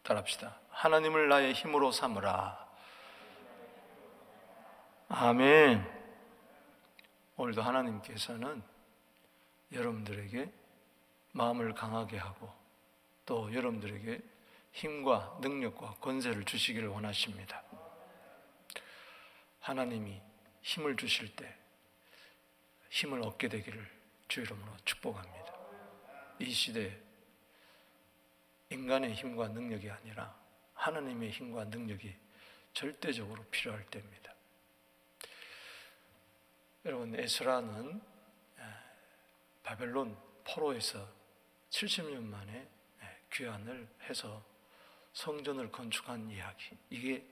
따라합시다. 하나님을 나의 힘으로 삼으라. 아멘. 오늘도 하나님께서는 여러분들에게 마음을 강하게 하고 또 여러분들에게 힘과 능력과 권세를 주시기를 원하십니다. 하나님이 힘을 주실 때 힘을 얻게 되기를 주 이름으로 축복합니다. 이 시대에 인간의 힘과 능력이 아니라 하나님의 힘과 능력이 절대적으로 필요할 때입니다. 여러분, 에스라는 바벨론 포로에서 70년 만에 귀환을 해서 성전을 건축한 이야기, 이게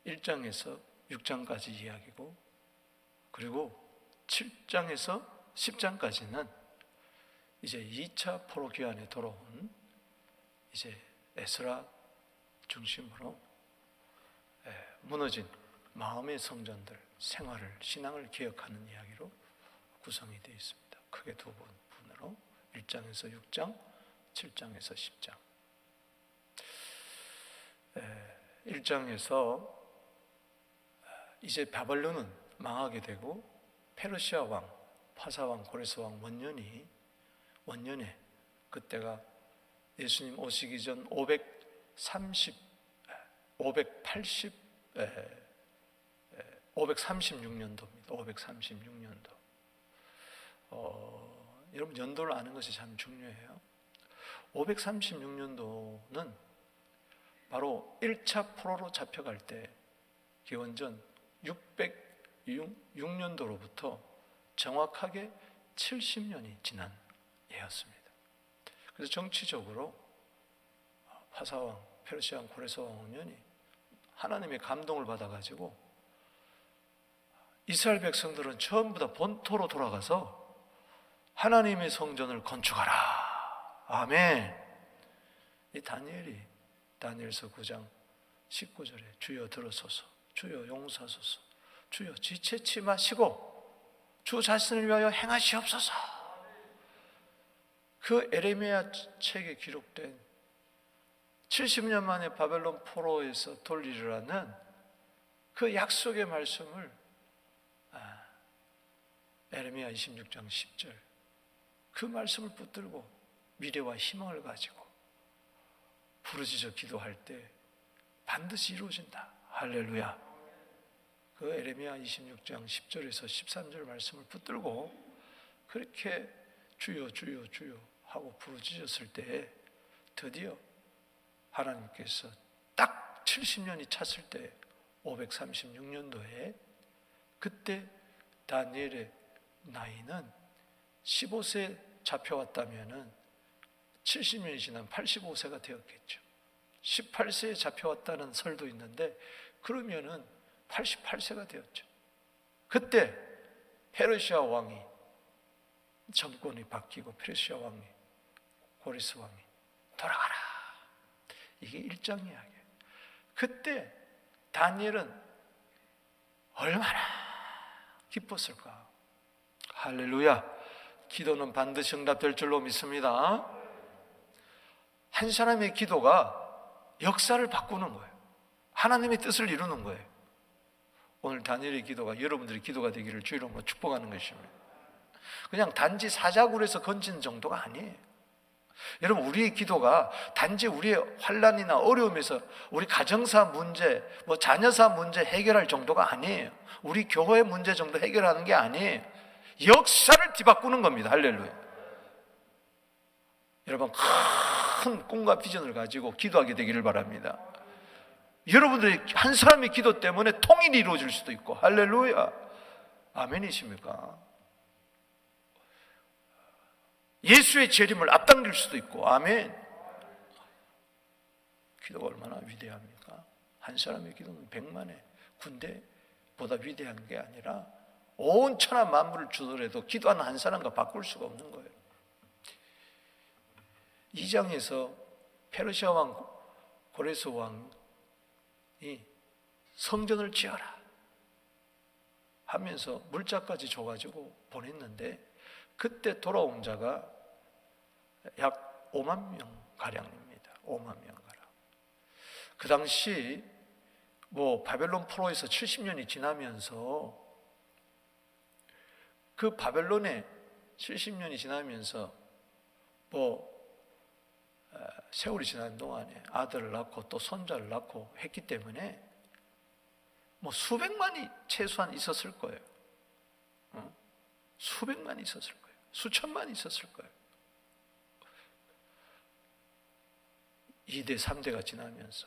1장에서 6장까지 이야기고, 그리고 7장에서 10장까지는 이제 2차 포로 귀환에 돌아온 이제 에스라 중심으로 무너진 마음의 성전들, 생활을, 신앙을 개혁하는 이야기로 구성이 되어 있습니다. 크게 두 분으로 1장에서 6장, 7장에서 10장. 1장에서 이제 바벨론은 망하게 되고 페르시아 왕, 파사 왕, 고레스 왕 원년에 그때가 예수님 오시기 전 536년도입니다. 536년도. 여러분, 연도를 아는 것이 참 중요해요. 536년도는 바로 1차 포로로 잡혀갈 때 기원전 606년도로부터 정확하게 70년이 지난 해였습니다. 그래서 정치적으로 파사왕, 페르시아 왕, 고레스 왕 원년이 하나님의 감동을 받아가지고 이스라엘 백성들은 전부 다 본토로 돌아가서 하나님의 성전을 건축하라. 아멘. 이 다니엘서 9장 19절에 주여 들으소서, 주여 용서하소서, 주여 지체치 마시고 주 자신을 위하여 행하시옵소서. 그 에레미야 책에 기록된 70년 만에 바벨론 포로에서 돌리라는 그 약속의 말씀을 에레미야 26장 10절 그 말씀을 붙들고 미래와 희망을 가지고 부르짖어 기도할 때 반드시 이루어진다. 할렐루야. 그 에레미야 26장 10절에서 13절 말씀을 붙들고 그렇게 주여 주여 주여 하고 부르짖었을 때 드디어 하나님께서 딱 70년이 찼을 때 536년도에 그때 다니엘의 나이는 15세 잡혀왔다면 70년이 지난 85세가 되었겠죠. 18세에 잡혀왔다는 설도 있는데 그러면은 88세가 되었죠. 그때 페르시아 왕이 정권이 바뀌고 페르시아 왕이 고레스 왕이 돌아가라. 이게 1장 이야기예요. 그때 다니엘은 얼마나 기뻤을까. 할렐루야. 기도는 반드시 응답될 줄로 믿습니다. 한 사람의 기도가 역사를 바꾸는 거예요. 하나님의 뜻을 이루는 거예요. 오늘 다니엘의 기도가 여러분들의 기도가 되기를 주 이름으로 축복하는 것입니다. 그냥 단지 사자굴에서 건지는 정도가 아니에요. 여러분, 우리의 기도가 단지 우리의 환난이나 어려움에서 우리 가정사 문제, 자녀사 문제 해결할 정도가 아니에요. 우리 교회 문제 정도 해결하는 게 아니에요. 역사를 뒤바꾸는 겁니다. 할렐루야. 여러분, 큰 꿈과 비전을 가지고 기도하게 되기를 바랍니다. 여러분들의 한 사람의 기도 때문에 통일이 이루어질 수도 있고, 할렐루야. 아멘이십니까? 예수의 재림을 앞당길 수도 있고, 아멘. 기도가 얼마나 위대합니까? 한 사람의 기도는 100만의 군대보다 위대한 게 아니라 온 천하 만물을 주더라도 기도하는 한 사람과 바꿀 수가 없는 거예요. 2장에서 페르시아 왕 고레스 왕이 성전을 지어라 하면서 물자까지 줘가지고 보냈는데 그때 돌아온 자가 약 5만 명 가량입니다. 5만 명 가량. 그 당시 바벨론 포로에서 70년이 지나면서 그 바벨론에 70년이 지나면서 세월이 지난 동안에 아들을 낳고 또 손자를 낳고 했기 때문에 수백만이 최소한 있었을 거예요. 수백만이 있었을 거예요. 수천만이 있었을 거예요. 2대, 3대가 지나면서.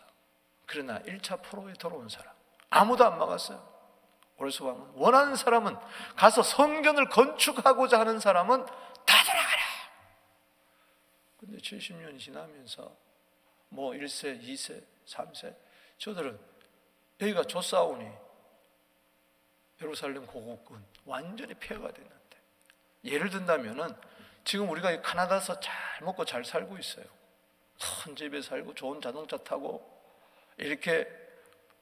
그러나 1차 포로에 들어온 사람 아무도 안 막았어요. 오레스 왕은 원하는 사람은 가서 성전을 건축하고자 하는 사람은 다 돌아가라. 근데 70년이 지나면서 1세, 2세, 3세 저들은 여기가 좁사오니 예루살렘 고국은 완전히 폐허가 됐는데, 예를 든다면은 지금 우리가 캐나다에서 잘 먹고 잘 살고 있어요. 큰 집에 살고 좋은 자동차 타고 이렇게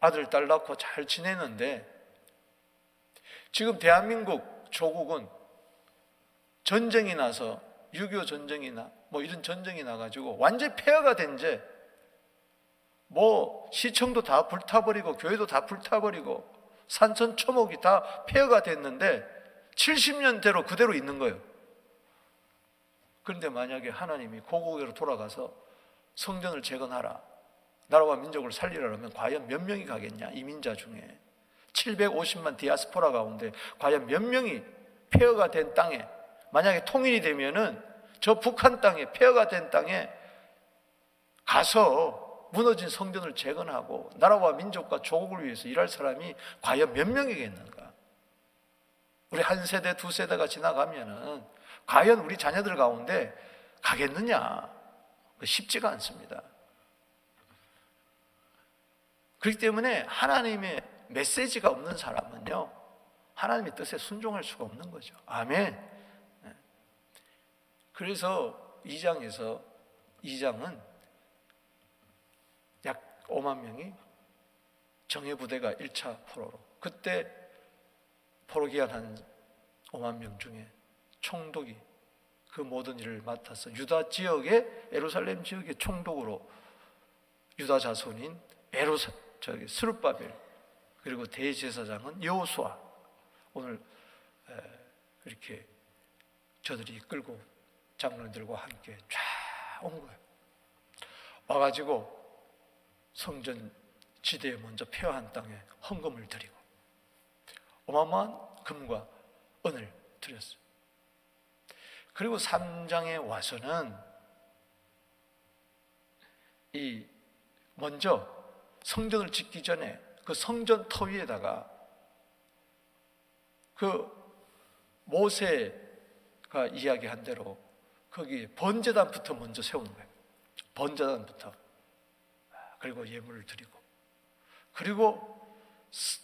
아들, 딸 낳고 잘 지내는데, 지금 대한민국 조국은 전쟁이 나서 6.25 전쟁이나 이런 전쟁이 나가지고 완전히 폐허가 된 지 시청도 다 불타버리고 교회도 다 불타버리고 산천 초목이 다 폐허가 됐는데 70년대로 그대로 있는 거예요. 그런데 만약에 하나님이 고국으로 돌아가서 성전을 재건하라, 나라와 민족을 살리라면 과연 몇 명이 가겠냐? 이민자 중에 750만 디아스포라 가운데 과연 몇 명이 폐허가 된 땅에, 만약에 통일이 되면은 저 북한 땅에, 폐허가 된 땅에 가서 무너진 성전을 재건하고 나라와 민족과 조국을 위해서 일할 사람이 과연 몇 명이겠는가? 우리 한 세대, 두 세대가 지나가면은 과연 우리 자녀들 가운데 가겠느냐? 쉽지가 않습니다. 그렇기 때문에 하나님의 메시지가 없는 사람은요, 하나님의 뜻에 순종할 수가 없는 거죠. 아멘. 그래서 2장은 약 5만 명이 정예부대가 1차 포로로, 그때 포로 기한한 5만 명 중에 총독이 그 모든 일을 맡아서 유다 지역의, 예루살렘 지역의 총독으로 유다 자손인 스룹바벨, 그리고 대제사장은 여호수아, 오늘 이렇게 저들이 이끌고 장로들과 함께 쫙 온 거예요. 와가지고 성전 지대에 먼저 폐허한 땅에 헌금을 드리고 어마어마한 금과 은을 드렸어요. 그리고 3장에 와서는 먼저 성전을 짓기 전에 그 성전 터 위에다가 그 모세가 이야기한 대로 거기 번제단부터 먼저 세우는 거예요. 번제단부터. 그리고 예물을 드리고, 그리고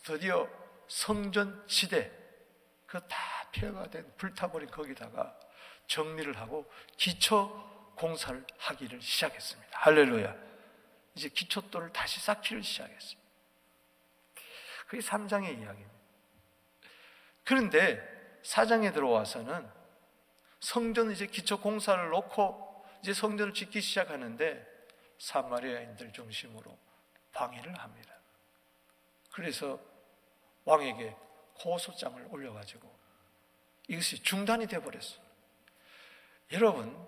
드디어 성전 지대, 그 다 폐허가 된 불타버린 거기다가 정리를 하고 기초 공사를 하기를 시작했습니다. 할렐루야. 이제 기초돌을 다시 쌓기를 시작했습니다. 그게 3장의 이야기입니다. 그런데 4장에 들어와서는 성전 이제 기초 공사를 놓고 이제 성전을 짓기 시작하는데 사마리아인들 중심으로 방해를 합니다. 그래서 왕에게 고소장을 올려가지고 이것이 중단이 되어버렸어요. 여러분,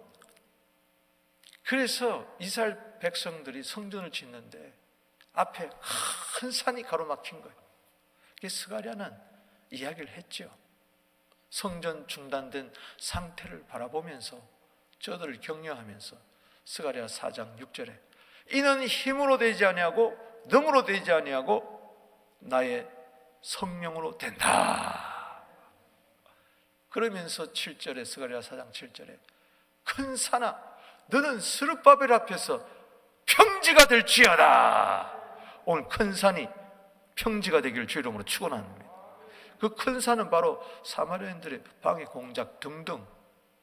그래서 이스라엘 백성들이 성전을 짓는데 앞에 큰 산이 가로막힌 거예요. 스가랴는 이야기를 했죠. 성전 중단된 상태를 바라보면서 저들을 격려하면서 스가랴 4장 6절에 이는 힘으로 되지 아니하고 능으로 되지 아니하고 나의 성령으로 된다. 그러면서 7절에, 스가랴 4장 7절에 큰 산아 너는 스룹바벨 앞에서 평지가 될지어다. 오늘 큰 산이 평지가 되기를 주 이름으로 축원합니다. 그 큰 산은 바로 사마리아인들의 방해 공작 등등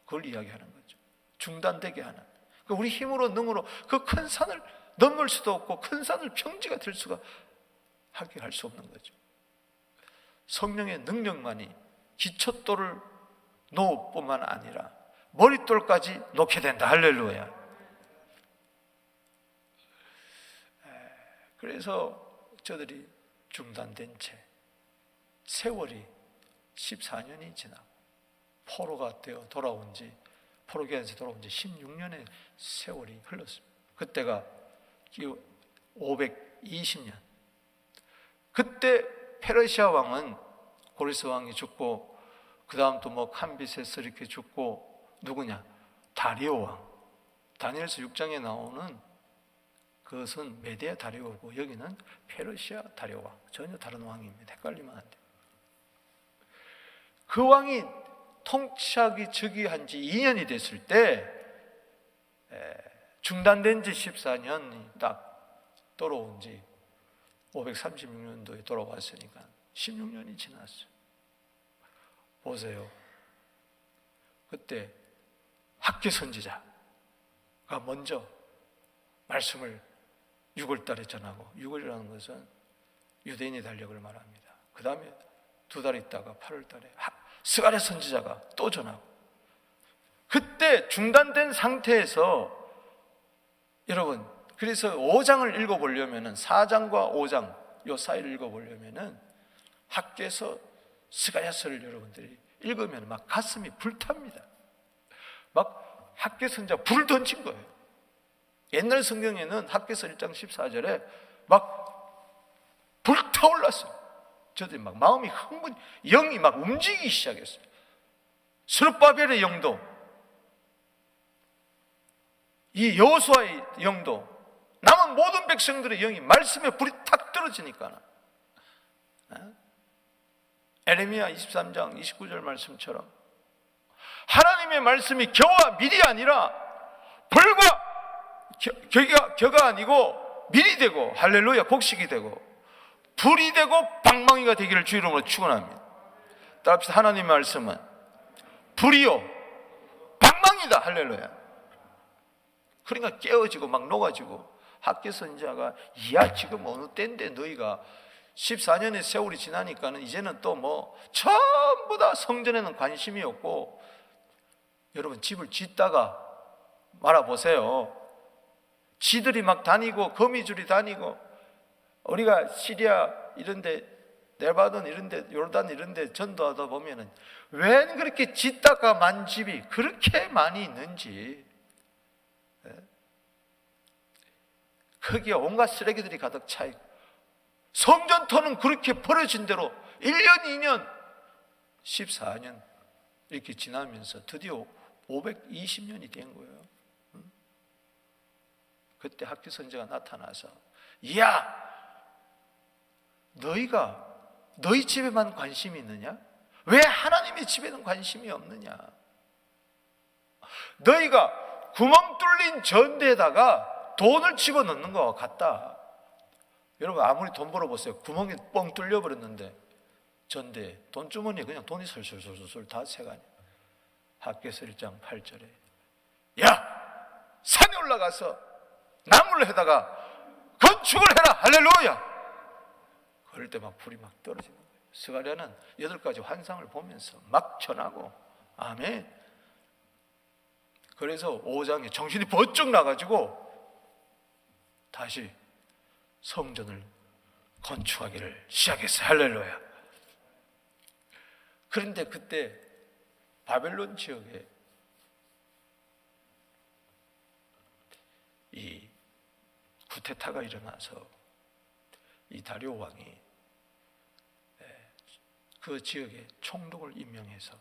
그걸 이야기하는 거죠. 중단되게 하는. 우리 힘으로 능으로 그 큰 산을 넘을 수도 없고 큰 산을 평지가 될 수가 하게 할 수 없는 거죠. 성령의 능력만이 기초돌을 놓을 뿐만 아니라 머릿돌까지 놓게 된다. 할렐루야. 그래서 저들이 중단된 채 세월이 14년이 지나고 포로가 되어 돌아온 지, 포로기한에서 돌아온 지 16년의 세월이 흘렀습니다. 그때가 520년. 그때 페르시아 왕은 고레스 왕이 죽고, 그 다음 또 뭐 캄비세스 이렇게 죽고, 누구냐? 다리오 왕. 다니엘서 6장에 나오는 그것은 메디아 다리오고, 여기는 페르시아 다리오 왕. 전혀 다른 왕입니다. 헷갈리면 안 돼요. 그 왕이 통치하기 즉위한 지 2년이 됐을 때, 중단된 지 14년이 딱 돌아온 지 536년도에 돌아왔으니까 16년이 지났어요. 보세요. 그때 학계 선지자가 먼저 말씀을 6월 달에 전하고, 6월이라는 것은 유대인의 달력을 말합니다. 그 다음에 2달 있다가 8월 달에 스가랴 선지자가 또 전하고, 그때 중단된 상태에서 여러분, 그래서 5장을 읽어보려면은 4장과 5장 요 사이를 읽어보려면은 학계서 스가랴서를 여러분들이 읽으면 막 가슴이 불탑니다. 막 학계 선지자가 불을 던진 거예요. 옛날 성경에는 학계서 1장 14절에 막 불타올랐어요. 저들이 막 마음이 흥분, 영이 막 움직이기 시작했어요. 스룹바벨의 영도, 이 여호수아의 영도, 남은 모든 백성들의 영이 말씀에 불이 탁 떨어지니까, 에레미야 23장 29절 말씀처럼 하나님의 말씀이 겨와 밀이 아니라 불과 겨가 아니고 밀이 되고, 할렐루야, 곡식이 되고 불이 되고 방망이가 되기를 주 이름으로 축원합니다. 따라합시다. 하나님의 말씀은 불이요 방망이다. 할렐루야. 그러니까 깨어지고 막 녹아지고, 학계 선지자가 야 지금 어느 때인데 너희가 14년의 세월이 지나니까는 이제는 또 뭐 전부 다 성전에는 관심이 없고, 여러분 집을 짓다가 말아보세요. 지들이 막 다니고 거미줄이 다니고, 우리가 시리아 이런데, 네바돈 이런데, 요르단 이런데 전도하다 보면은 왜 그렇게 짓다가 만 집이 그렇게 많이 있는지, 거기에 온갖 쓰레기들이 가득 차 있고, 성전터는 그렇게 버려진 대로 1년, 2년, 14년 이렇게 지나면서 드디어 520년이 된 거예요. 그때 학계 선지자가 나타나서, 야, 너희가 너희 집에만 관심이 있느냐? 왜 하나님의 집에는 관심이 없느냐? 너희가 구멍 뚫린 전대에다가 돈을 집어넣는 것과 같다. 여러분 아무리 돈 벌어보세요. 구멍이 뻥 뚫려버렸는데 전대 돈주머니에 그냥 돈이 솔솔솔솔 다 새가냐. 학계서 1장 8절에 야, 산에 올라가서 나무를 해다가 건축을 해라. 할렐루야. 그럴 때 막 불이 막 떨어지는 거예요. 스가랴는 8가지 환상을 보면서 막 전하고, 아멘. 그래서 5장에 정신이 번쩍 나가지고 다시 성전을 건축하기를 시작했어요. 할렐루야. 그런데 그때 바벨론 지역에 이 쿠데타가 일어나서 이 다리오 왕이 그 지역에 총독을 임명해서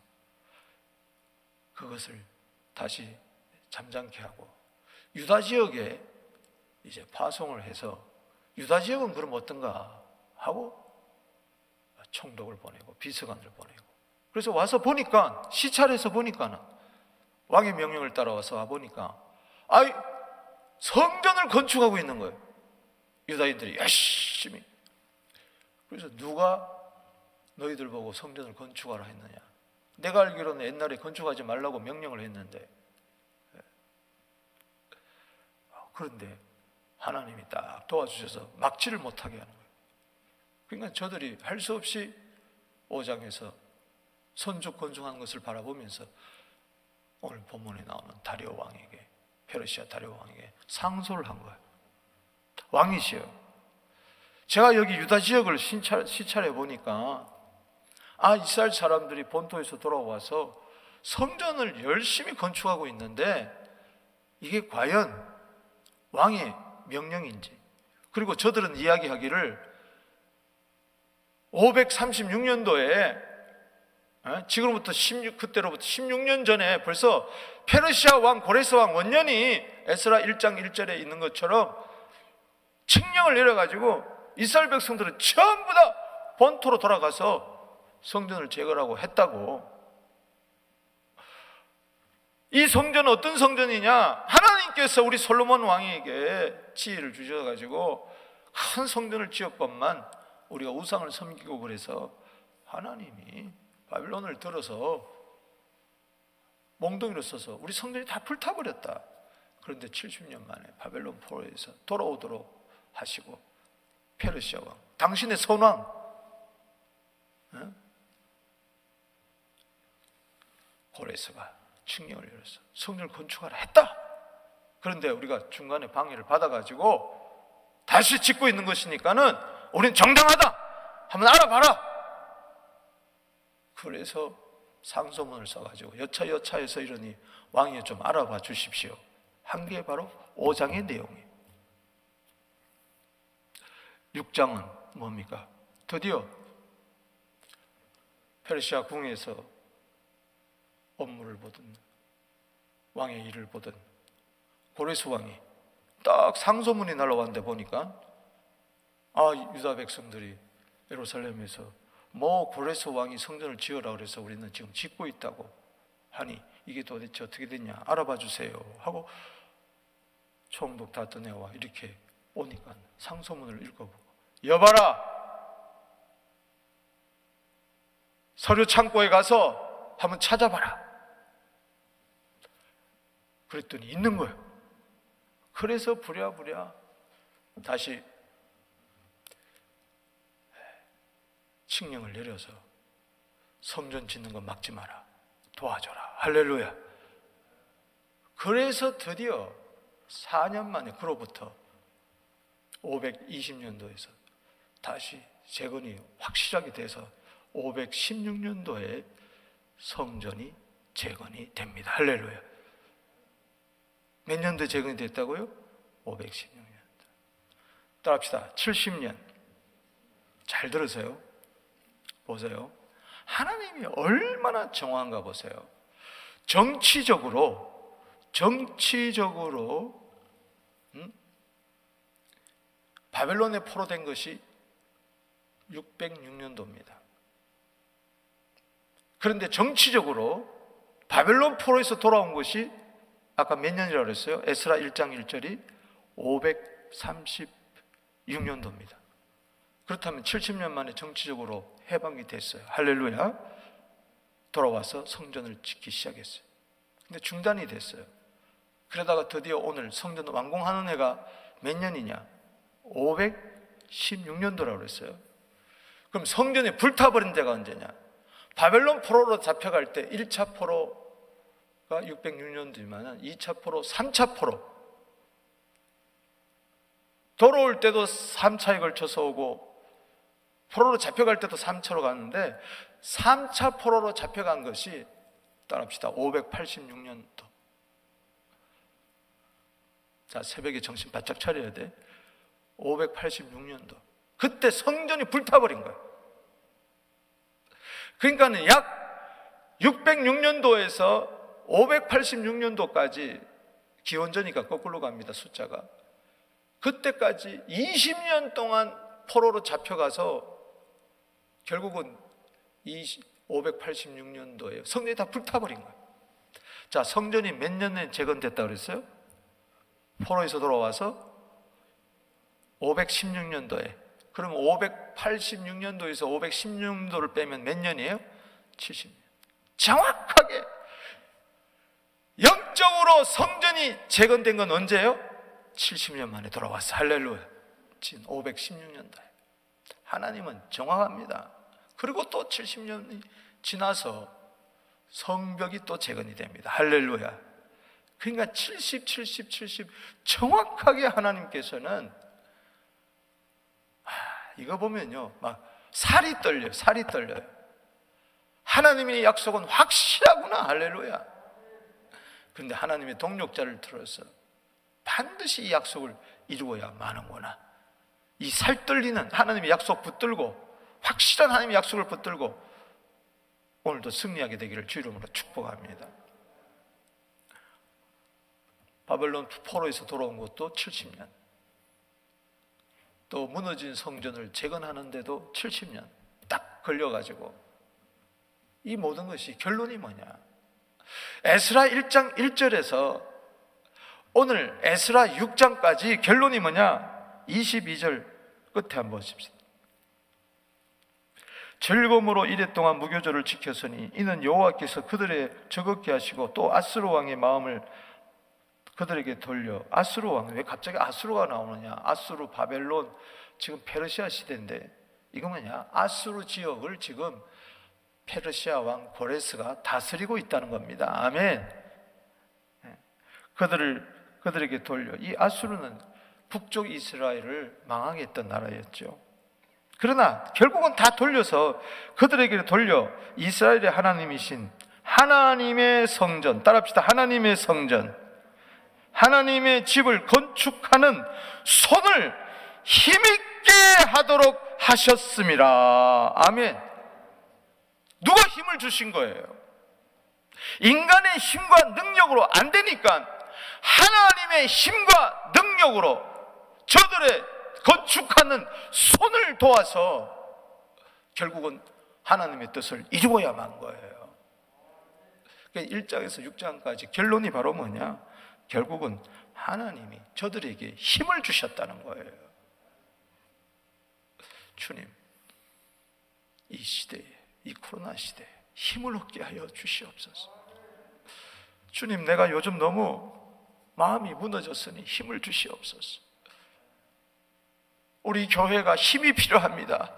그것을 다시 잠잠케 하고, 유다 지역에 이제 파송을 해서, 유다 지역은 그럼 어떤가 하고 총독을 보내고 비서관을 보내고, 그래서 와서 보니까, 시찰해서 보니까는 왕의 명령을 따라와서 와 보니까 성전을 건축하고 있는 거예요. 유다인들이 열심히. 그래서 누가 너희들 보고 성전을 건축하라 했느냐? 내가 알기로는 옛날에 건축하지 말라고 명령을 했는데, 그런데 하나님이 딱 도와주셔서 막지를 못하게 하는 거예요. 그러니까 저들이 할 수 없이 5장에서 선족 건축한 것을 바라보면서 오늘 본문에 나오는 다리오 왕에게, 페르시아 다리오 왕에게 상소를 한 거예요. 왕이시여, 제가 여기 유다 지역을 시찰해 보니까 이스라엘 사람들이 본토에서 돌아와서 성전을 열심히 건축하고 있는데 이게 과연 왕의 명령인지, 그리고 저들은 이야기하기를 536년도에 지금부터 그때로부터 16년 전에 벌써 페르시아 왕 고레스 왕 원년이 에스라 1장 1절에 있는 것처럼 칙령을 내려가지고 이스라엘 백성들은 전부 다 본토로 돌아가서 성전을 재건하고 했다고. 이 성전은 어떤 성전이냐? 하나님께서 우리 솔로몬 왕에게 지혜를 주셔가지고 큰 성전을 지었건만 우리가 우상을 섬기고 그래서 하나님이 바빌론을 들어서 몽둥이로 써서 우리 성전이 다 불타버렸다. 그런데 70년 만에 바벨론 포로에서 돌아오도록 하시고 페르시아 왕, 당신의 선왕 고레스가 칙령을 내려서 성전을 건축하라 했다. 그런데 우리가 중간에 방해를 받아가지고 다시 짓고 있는 것이니까는 우리는 정당하다, 한번 알아봐라. 그래서 상소문을 써가지고 여차여차해서 이러니 왕이 좀 알아봐 주십시오 한 게 바로 5장의 내용이에요. 6장은 뭡니까? 드디어 페르시아 궁에서 업무를 보던 왕의 일을 보던 고레스 왕이 딱 상소문이 날라왔는데 보니까 유다 백성들이 예루살렘에서 고레스 왕이 성전을 지으라 그래서 우리는 지금 짓고 있다고 하니 이게 도대체 어떻게 됐냐 알아봐 주세요 하고 총독 다 떠내와 이렇게 오니까 상소문을 읽어보고, 여봐라, 서류 창고에 가서 한번 찾아봐라. 그랬더니 있는 거예요. 그래서 부랴부랴 다시 칙령을 내려서 성전 짓는 거 막지 마라, 도와줘라. 할렐루야. 그래서 드디어 4년 만에, 그로부터 520년도에서 다시 재건이 확실하게 돼서 516년도에 성전이 재건이 됩니다. 할렐루야. 몇 년도에 재건이 됐다고요? 516년. 따라합시다. 70년. 잘 들으세요. 보세요. 하나님이 얼마나 정확한가 보세요. 정치적으로 바벨론에 포로된 것이 606년도입니다. 그런데 정치적으로 바벨론 포로에서 돌아온 것이 아까 몇 년이라고 그랬어요? 에스라 1장 1절이 536년도입니다. 그렇다면 70년 만에 정치적으로 해방이 됐어요. 할렐루야. 돌아와서 성전을 짓기 시작했어요. 근데 중단이 됐어요. 그러다가 드디어 오늘 성전 완공하는 해가 몇 년이냐? 516년도라고 그랬어요. 그럼 성전이 불타버린 데가 언제냐? 바벨론 포로로 잡혀갈 때 1차 포로가 606년도지만 2차 포로, 3차 포로 돌아올 때도 3차에 걸쳐서 오고 포로로 잡혀갈 때도 3차로 갔는데 3차 포로로 잡혀간 것이 따라합시다. 586년도. 자, 새벽에 정신 바짝 차려야 돼. 586년도. 그때 성전이 불타버린 거예요. 그러니까 약 606년도에서 586년도까지 기원전이니까 거꾸로 갑니다. 숫자가. 그때까지 20년 동안 포로로 잡혀가서 결국은 586년도에 성전이 다 불타버린 거예요. 자, 성전이 몇 년에 재건됐다고 그랬어요? 포로에서 돌아와서 516년도에. 그럼 586년도에서 516년도를 빼면 몇 년이에요? 70년. 정확하게 영적으로 성전이 재건된 건 언제예요? 70년 만에 돌아왔어. 할렐루야. 지금 516년도에. 하나님은 정확합니다. 그리고 또 70년이 지나서 성벽이 또 재건이 됩니다. 할렐루야. 그러니까 70 정확하게 하나님께서는 이거 보면요, 막 살이 떨려요. 살이 떨려요. 하나님의 약속은 확실하구나. 할렐루야. 그런데 하나님의 동력자를 들어서 반드시 이 약속을 이루어야 마는구나. 이 살 떨리는 하나님의 약속 붙들고, 확실한 하나님의 약속을 붙들고 오늘도 승리하게 되기를 주 이름으로 축복합니다. 바벨론 포로에서 돌아온 것도 70년, 또 무너진 성전을 재건하는데도 70년 딱 걸려가지고, 이 모든 것이 결론이 뭐냐? 에스라 1장 1절에서 오늘 에스라 6장까지 결론이 뭐냐? 22절 끝에 한번 보십시오. 즐거움으로 이랫동안 무교절을 지켰으니 이는 여호와께서 그들의 적었게 하시고 또 아스루 왕의 마음을 그들에게 돌려. 아스루 왕, 왜 갑자기 아스루가 나오느냐? 아스루, 바벨론, 지금 페르시아 시대인데 이거 뭐냐? 아스루 지역을 지금 페르시아 왕 고레스가 다스리고 있다는 겁니다. 아멘. 그들에게 돌려. 이 아수르는 북쪽 이스라엘을 망하게 했던 나라였죠. 그러나 결국은 다 돌려서 그들에게 돌려 이스라엘의 하나님이신 하나님의 성전, 따라합시다. 하나님의 성전, 하나님의 집을 건축하는 손을 힘있게 하도록 하셨습니다. 아멘. 누가 힘을 주신 거예요? 인간의 힘과 능력으로 안 되니까 하나님의 힘과 능력으로 저들의 건축하는 손을 도와서 결국은 하나님의 뜻을 이루어야만 거예요. 1장에서 6장까지 결론이 바로 뭐냐? 결국은 하나님이 저들에게 힘을 주셨다는 거예요. 주님, 이 시대에, 이 코로나 시대에 힘을 얻게 하여 주시옵소서. 주님, 내가 요즘 너무 마음이 무너졌으니 힘을 주시옵소서. 우리 교회가 힘이 필요합니다.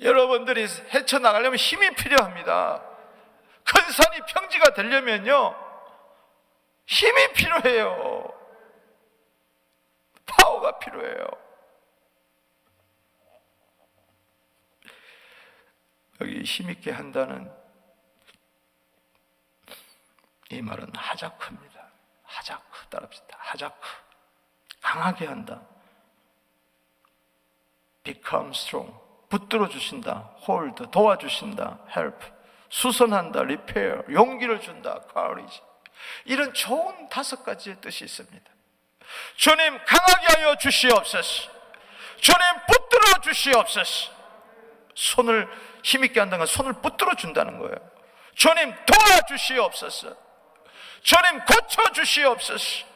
여러분들이 헤쳐나가려면 힘이 필요합니다. 큰 산이 평지가 되려면요, 힘이 필요해요. 파워가 필요해요. 여기 힘있게 한다는 이 말은 하자크입니다. 하자크, 따라합시다. 하자크. 강하게 한다. Become strong. 붙들어 주신다. Hold. 도와주신다. Help. 수선한다. Repair. 용기를 준다. Courage. 이런 좋은 5가지의 뜻이 있습니다. 주님, 강하게 하여 주시옵소서. 주님, 붙들어 주시옵소서. 손을 힘있게 한다는 건 손을 붙들어 준다는 거예요. 주님, 도와주시옵소서. 주님, 고쳐주시옵소서.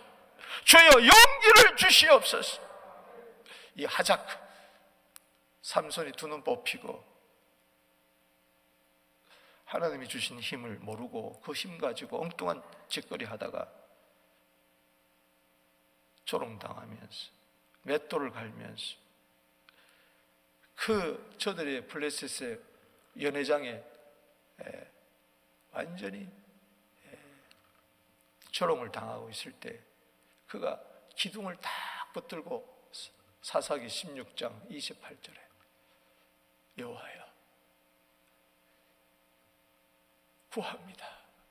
주여, 용기를 주시옵소서. 이 하자크, 삼손이 두 눈 뽑히고 하나님이 주신 힘을 모르고 그 힘 가지고 엉뚱한 짓거리 하다가 조롱당하면서 맷돌을 갈면서 그 저들의 블레셋의 연회장에 완전히 조롱을 당하고 있을 때 그가 기둥을 딱 붙들고 사사기 16장 28절에 여호와여, 구합니다.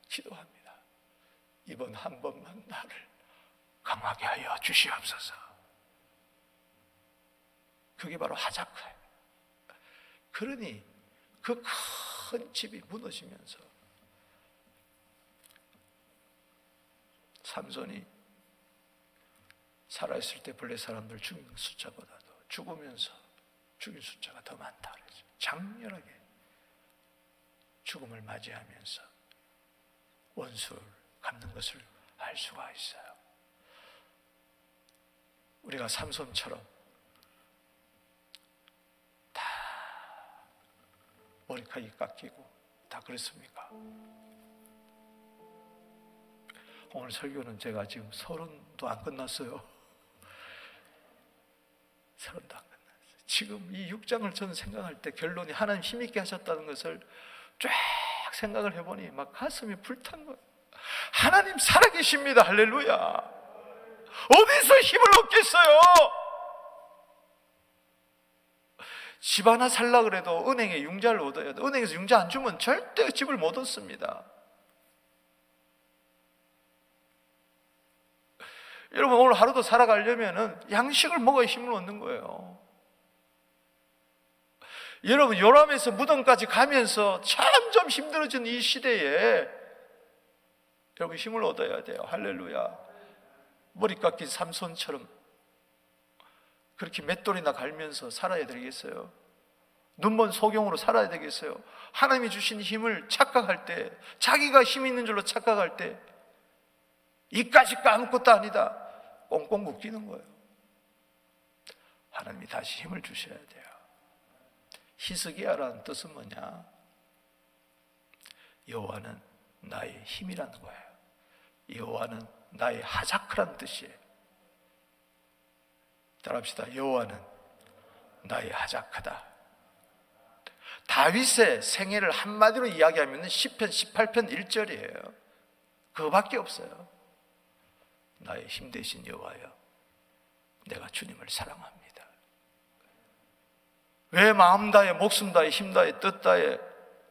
기도합니다. 이번 한 번만 나를 강하게 하여 주시옵소서. 그게 바로 하자크예요. 그러니 그 큰 집이 무너지면서 삼손이 살아있을 때 블레 사람들 죽인 숫자보다도 죽으면서 죽인 숫자가 더 많다 그러죠. 장렬하게 죽음을 맞이하면서 원수를 갚는 것을 알 수가 있어요. 우리가 삼손처럼 다 머리카락이 깎이고 다 그랬습니까? 오늘 설교는 제가 지금 30도 안 끝났어요. 30도 안 끝났어요. 지금 이 6장을 저는 생각할 때 결론이 하나님 힘있게 하셨다는 것을 쫙 생각을 해보니 막 가슴이 불탄 거예요. 하나님 살아계십니다. 할렐루야. 어디서 힘을 얻겠어요? 집 하나 살라 그래도 은행에 융자를 얻어야 돼. 은행에서 융자 안 주면 절대 집을 못 얻습니다. 여러분, 오늘 하루도 살아가려면 양식을 먹어야 힘을 얻는 거예요. 여러분, 요람에서 무덤까지 가면서 점점 힘들어진 이 시대에 여러분 힘을 얻어야 돼요. 할렐루야. 머리 깎인 삼손처럼 그렇게 맷돌이나 갈면서 살아야 되겠어요? 눈먼 소경으로 살아야 되겠어요? 하나님이 주신 힘을 착각할 때, 자기가 힘 있는 줄로 착각할 때 이까짓 거 아무것도 아니다 꽁꽁 묶이는 거예요. 하나님이 다시 힘을 주셔야 돼요. 히스기야라는 뜻은 뭐냐? 여호와는 나의 힘이라는 거예요. 여호와는 나의 하자크라는 뜻이에요. 따라합시다. 여호와는 나의 하자크다. 다윗의 생애를 한마디로 이야기하면 시편 18편 1절이에요. 그거밖에 없어요. 나의 힘 되신 여호와여, 내가 주님을 사랑합니다. 왜 마음 다해 목숨 다해 힘 다해 뜻 다해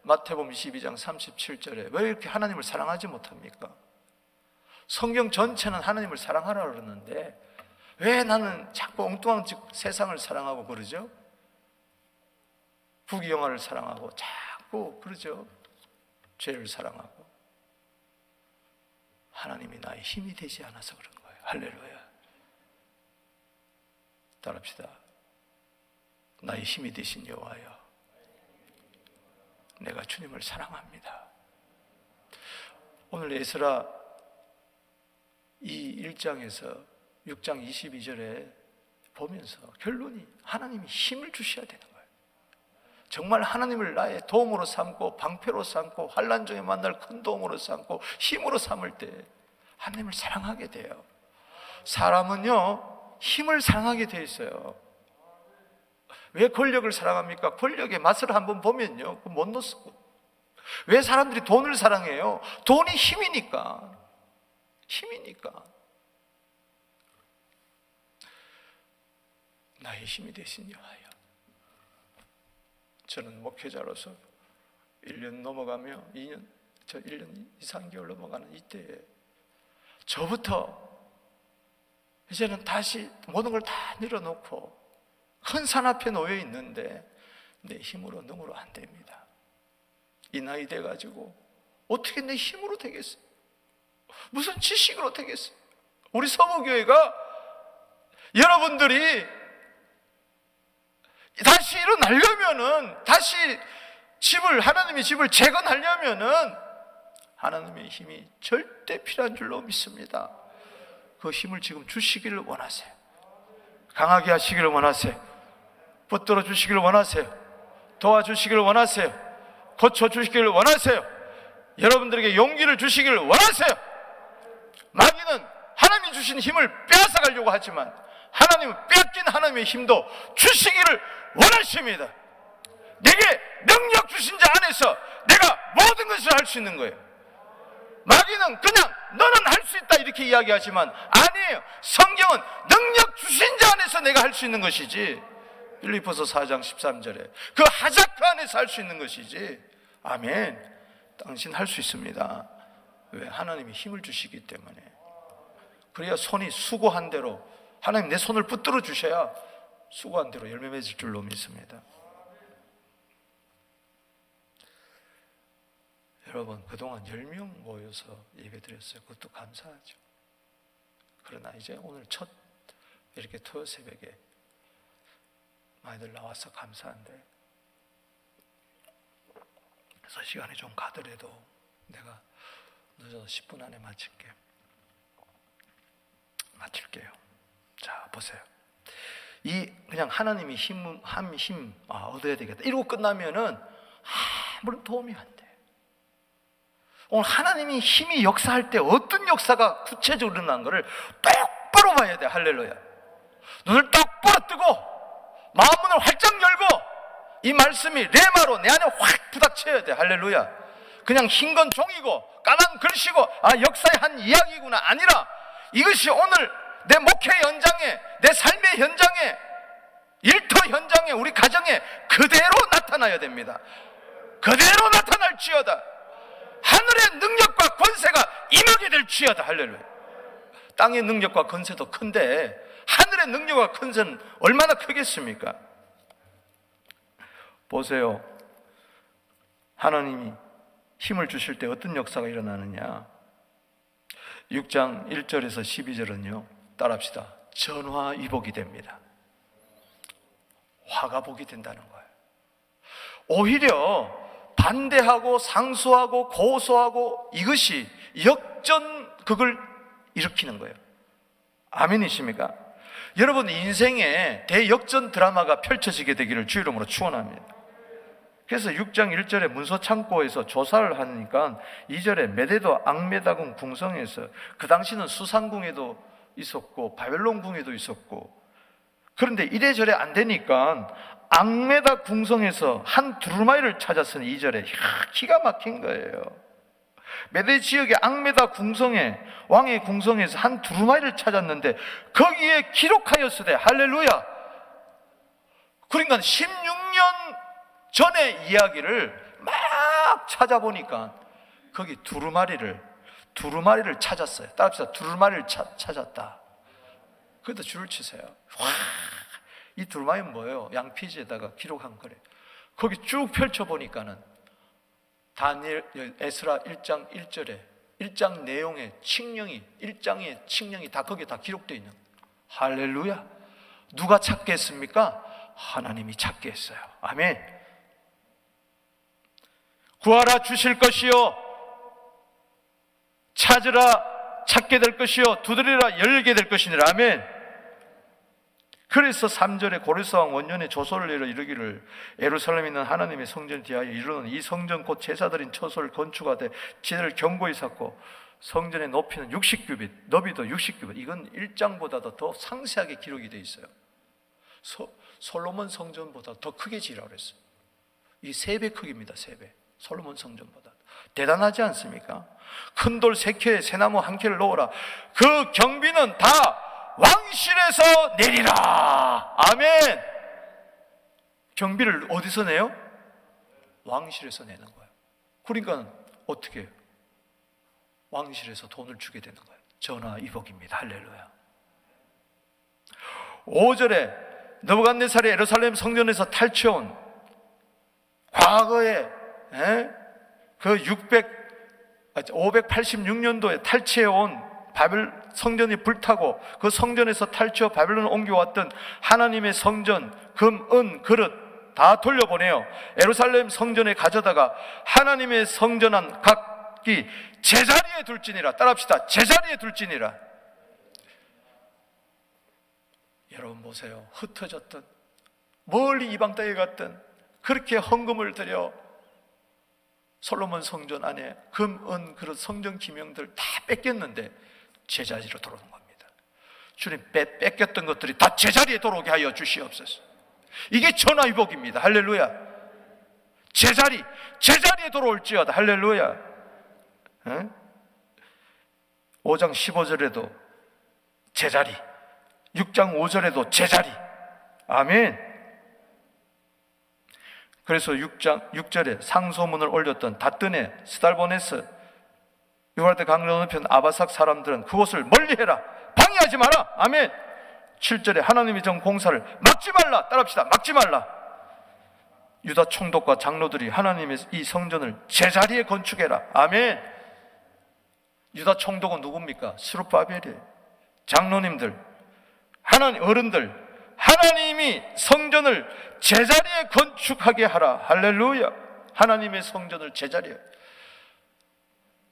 마태복음 22장 37절에 왜 이렇게 하나님을 사랑하지 못합니까? 성경 전체는 하나님을 사랑하라 그러는데 왜 나는 자꾸 엉뚱한 세상을 사랑하고 그러죠? 부귀영화를 사랑하고 자꾸 그러죠? 죄를 사랑하고. 하나님이 나의 힘이 되지 않아서 그런 거예요. 할렐루야. 따라합시다. 나의 힘이 되신 여호와여, 내가 주님을 사랑합니다. 오늘 에스라 이 1장에서 6장 22절에 보면서 결론이 하나님이 힘을 주셔야 되는 거예요. 정말 하나님을 나의 도움으로 삼고 방패로 삼고 환난 중에 만날 큰 도움으로 삼고 힘으로 삼을 때 하나님을 사랑하게 돼요. 사람은요 힘을 사랑하게 돼 있어요. 왜 권력을 사랑합니까? 권력의 맛을 한번 보면요 못 놓고. 왜 사람들이 돈을 사랑해요? 돈이 힘이니까. 나의 힘이 되신 여호와여, 저는 목회자로서 1년 넘어가며 1년 2, 3개월 넘어가는 이때에 저부터 이제는 다시 모든 걸 다 내려놓고 큰 산 앞에 놓여 있는데 내 힘으로 능으로 안 됩니다. 이 나이 돼가지고 어떻게 내 힘으로 되겠어요? 무슨 지식으로 되겠어요? 우리 서부교회가 여러분들이 다시 일어나려면은, 다시 하나님의 집을 재건하려면은 하나님의 힘이 절대 필요한 줄로 믿습니다. 그 힘을 지금 주시기를 원하세요. 강하게 하시기를 원하세요. 붙들어 주시기를 원하세요. 도와주시기를 원하세요. 고쳐주시기를 원하세요. 여러분들에게 용기를 주시기를 원하세요. 마귀는 하나님이 주신 힘을 빼앗아가려고 하지만 하나님은 빼앗긴 하나님의 힘도 주시기를 원하십니다. 내게 능력 주신 자 안에서 내가 모든 것을 할 수 있는 거예요. 마귀는 그냥 너는 할 수 있다 이렇게 이야기하지만 아니에요. 성경은 능력 주신 자 안에서 내가 할 수 있는 것이지, 빌립보서 4장 13절에 그 하자크 안에서 할 수 있는 것이지. 아멘. 당신 할 수 있습니다. 왜? 하나님이 힘을 주시기 때문에. 그래야 손이 수고한 대로, 하나님 내 손을 붙들어 주셔야 수고한 대로 열매 맺을 줄로 믿습니다. 여러분, 그동안 10명 모여서 예배드렸어요. 그것도 감사하죠. 그러나 이제 오늘 첫 이렇게 토요 새벽에 많이들 나와서 감사한데, 그래서 시간이 좀 가더라도 내가 늦어서 10분 안에 마칠게요. 자, 보세요. 그냥 하나님이 힘 얻어야 되겠다 이러고 끝나면은 아무런 도움이 안 돼. 오늘 하나님이 힘이 역사할 때 어떤 역사가 구체적으로 일어난 것을 똑바로 봐야 돼. 할렐루야. 눈을 똑바로 뜨고 마음문을 활짝 열고 이 말씀이 레마로 내 안에 확 부닥쳐야 돼. 할렐루야. 그냥 흰 건 종이고 까만 글씨고 역사의 한 이야기구나 아니라 이것이 오늘 내 목회 현장에, 내 삶의 현장에, 일터 현장에 땅에 우리 가정에 그대로 나타나야 됩니다. 그대로 나타날지어다. 하늘의 능력과 권세가 임하게 될지어다. 할렐루야. 땅의 능력과 권세도 큰데 하늘의 능력과 권세는 얼마나 크겠습니까? 보세요. 하나님이 힘을 주실 때 어떤 역사가 일어나느냐. 6장 1절에서 12절은요, 따라합시다. 전화위복이 됩니다. 화가복이 된다는 거예요. 오히려 반대하고 상소하고 고소하고 이것이 역전극을 일으키는 거예요. 아멘이십니까? 여러분 인생에 대역전 드라마가 펼쳐지게 되기를 주 이름으로 축원합니다. 그래서 6장 1절에 문서창고에서 조사를 하니까 2절에 메데도 앙메다궁 궁성에서, 그 당시는 수상궁에도 있었고 바벨론궁에도 있었고, 그런데 이래저래 안 되니까 앙메다 궁성에서 한 두루마리를 찾았으니 2절에 기가 막힌 거예요. 메데 지역의 앙메다 궁성에, 왕의 궁성에서 한 두루마리를 찾았는데 거기에 기록하였으되, 할렐루야. 그러니까 16년 전의 이야기를 막 찾아보니까 거기 두루마리를 찾았어요. 따라합시다. 두루마리를 찾았다. 그래도 줄을 치세요. 와, 이 두루마리는 뭐예요? 양피지에다가 기록한 거래. 거기 쭉 펼쳐보니까는 다니엘, 에스라 1장 1절에 1장 내용의 칙령이, 1장의 칙령이 다 거기에 다 기록되어 있는 거예요. 할렐루야. 누가 찾게 했습니까? 하나님이 찾게 했어요. 아멘. 구하라 주실 것이요, 찾으라 찾게 될 것이요, 두드리라 열게 될 것이니라. 아멘. 그래서 3절에 고레스왕 원년에 조서를 내려 이르기를, 예루살렘에 있는 하나님의 성전을 대하여 이르는 이 성전 곧 제사드린 처소를 건축하되 지혜를 견고히 쌓고 성전의 높이는 60규빗 너비도 60규빗. 이건 1장보다도 더 상세하게 기록이 되어 있어요. 솔로몬 성전보다 더 크게 지으라고 그랬어요. 이 3배 크기입니다. 3배. 솔로몬 성전보다. 대단하지 않습니까? 큰 돌 3켜에 새나무 1켜를 놓으라. 그 경비는 다 왕실에서 내리라. 아멘. 경비를 어디서 내요? 왕실에서 내는 거예요. 그러니까 어떻게 해요? 왕실에서 돈을 주게 되는 거예요. 전화위복입니다. 할렐루야. 5절에 느부갓네살이 예루살렘 성전에서 탈취해온 과거에 그 586년도에 탈취해온 바벨 성전이 불타고 그 성전에서 탈취해 바벨론을 옮겨왔던 하나님의 성전, 금, 은, 그릇 다 돌려보내요. 예루살렘 성전에 가져다가 하나님의 성전한 각기 제자리에 둘지니라. 따라합시다. 제자리에 둘지니라. 여러분 보세요. 흩어졌던, 멀리 이방 땅에 갔던, 그렇게 헌금을 드려 솔로몬 성전 안에 금, 은, 그릇, 성전 기명들 다 뺏겼는데 제자리로 돌아오는 겁니다. 주님, 뺏겼던 것들이 다 제자리에 돌아오게 하여 주시옵소서. 이게 전화위복입니다. 할렐루야. 제자리에 돌아올지어다. 할렐루야. 5장 15절에도 제자리, 6장 5절에도 제자리. 아멘. 그래서 6절에 상소문을 올렸던 다뜨네, 스달보네스, 유브라데 강을 건너편 아바삭 사람들은 그곳을 멀리해라. 방해하지 마라. 아멘. 7절에 하나님이 정 공사를 막지 말라. 따라합시다. 막지 말라. 유다 총독과 장로들이 하나님의 이 성전을 제자리에 건축해라. 아멘. 유다 총독은 누굽니까? 스룹바벨이에요. 장로님들, 하나님 어른들, 하나님이 성전을 제자리에 건축하게 하라. 할렐루야. 하나님의 성전을 제자리에.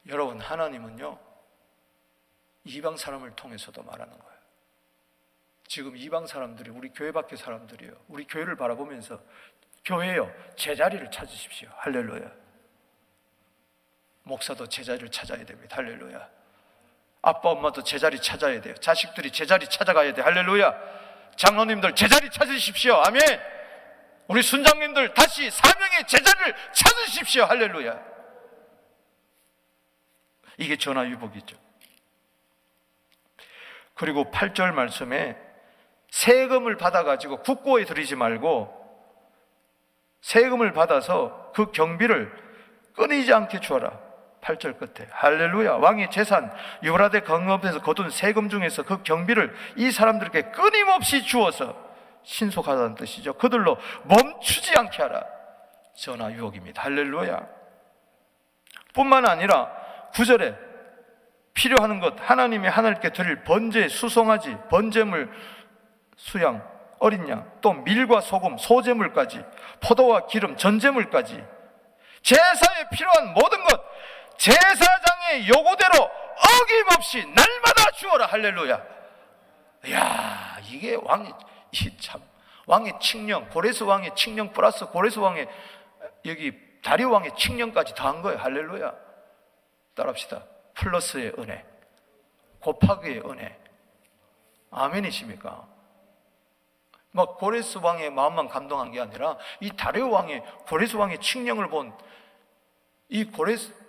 여러분, 하나님은요 이방 사람을 통해서도 말하는 거예요. 지금 이방 사람들이, 우리 교회 밖의 사람들이요, 우리 교회를 바라보면서 교회요, 제자리를 찾으십시오. 할렐루야. 목사도 제자리를 찾아야 됩니다. 할렐루야. 아빠 엄마도 제자리 찾아야 돼요. 자식들이 제자리 찾아가야 돼요. 할렐루야. 장로님들 제자리 찾으십시오. 아멘. 우리 순장님들 다시 사명의 제자리를 찾으십시오. 할렐루야. 이게 전화위복이죠. 그리고 8절 말씀에 세금을 받아가지고 국고에 들이지 말고 세금을 받아서 그 경비를 끊이지 않게 주어라. 8절 끝에 할렐루야. 왕의 재산 유브라데 강업에서 거둔 세금 중에서 그 경비를 이 사람들에게 끊임없이 주어서 신속하다는 뜻이죠. 그들로 멈추지 않게 하라. 전하 유혹입니다. 할렐루야. 뿐만 아니라 9절에 필요한 것, 하나님이 하나님께 드릴 번제, 수송아지, 번제물, 수양, 어린 양, 또 밀과 소금, 소제물까지, 포도와 기름, 전제물까지, 제사에 필요한 모든 것, 제사장의 요구대로 어김없이 날마다 주어라. 할렐루야. 이야, 이게 왕의 칙령, 고레스 왕의 칙령 플러스 고레스 왕의 여기 다리오 왕의 칙령까지 더한 거예요. 할렐루야. 따라합시다. 플러스의 은혜, 곱하기의 은혜. 아멘이십니까? 막 고레스 왕의 마음만 감동한 게 아니라 이 다리오 왕의, 고레스 왕의 칙령을 본 이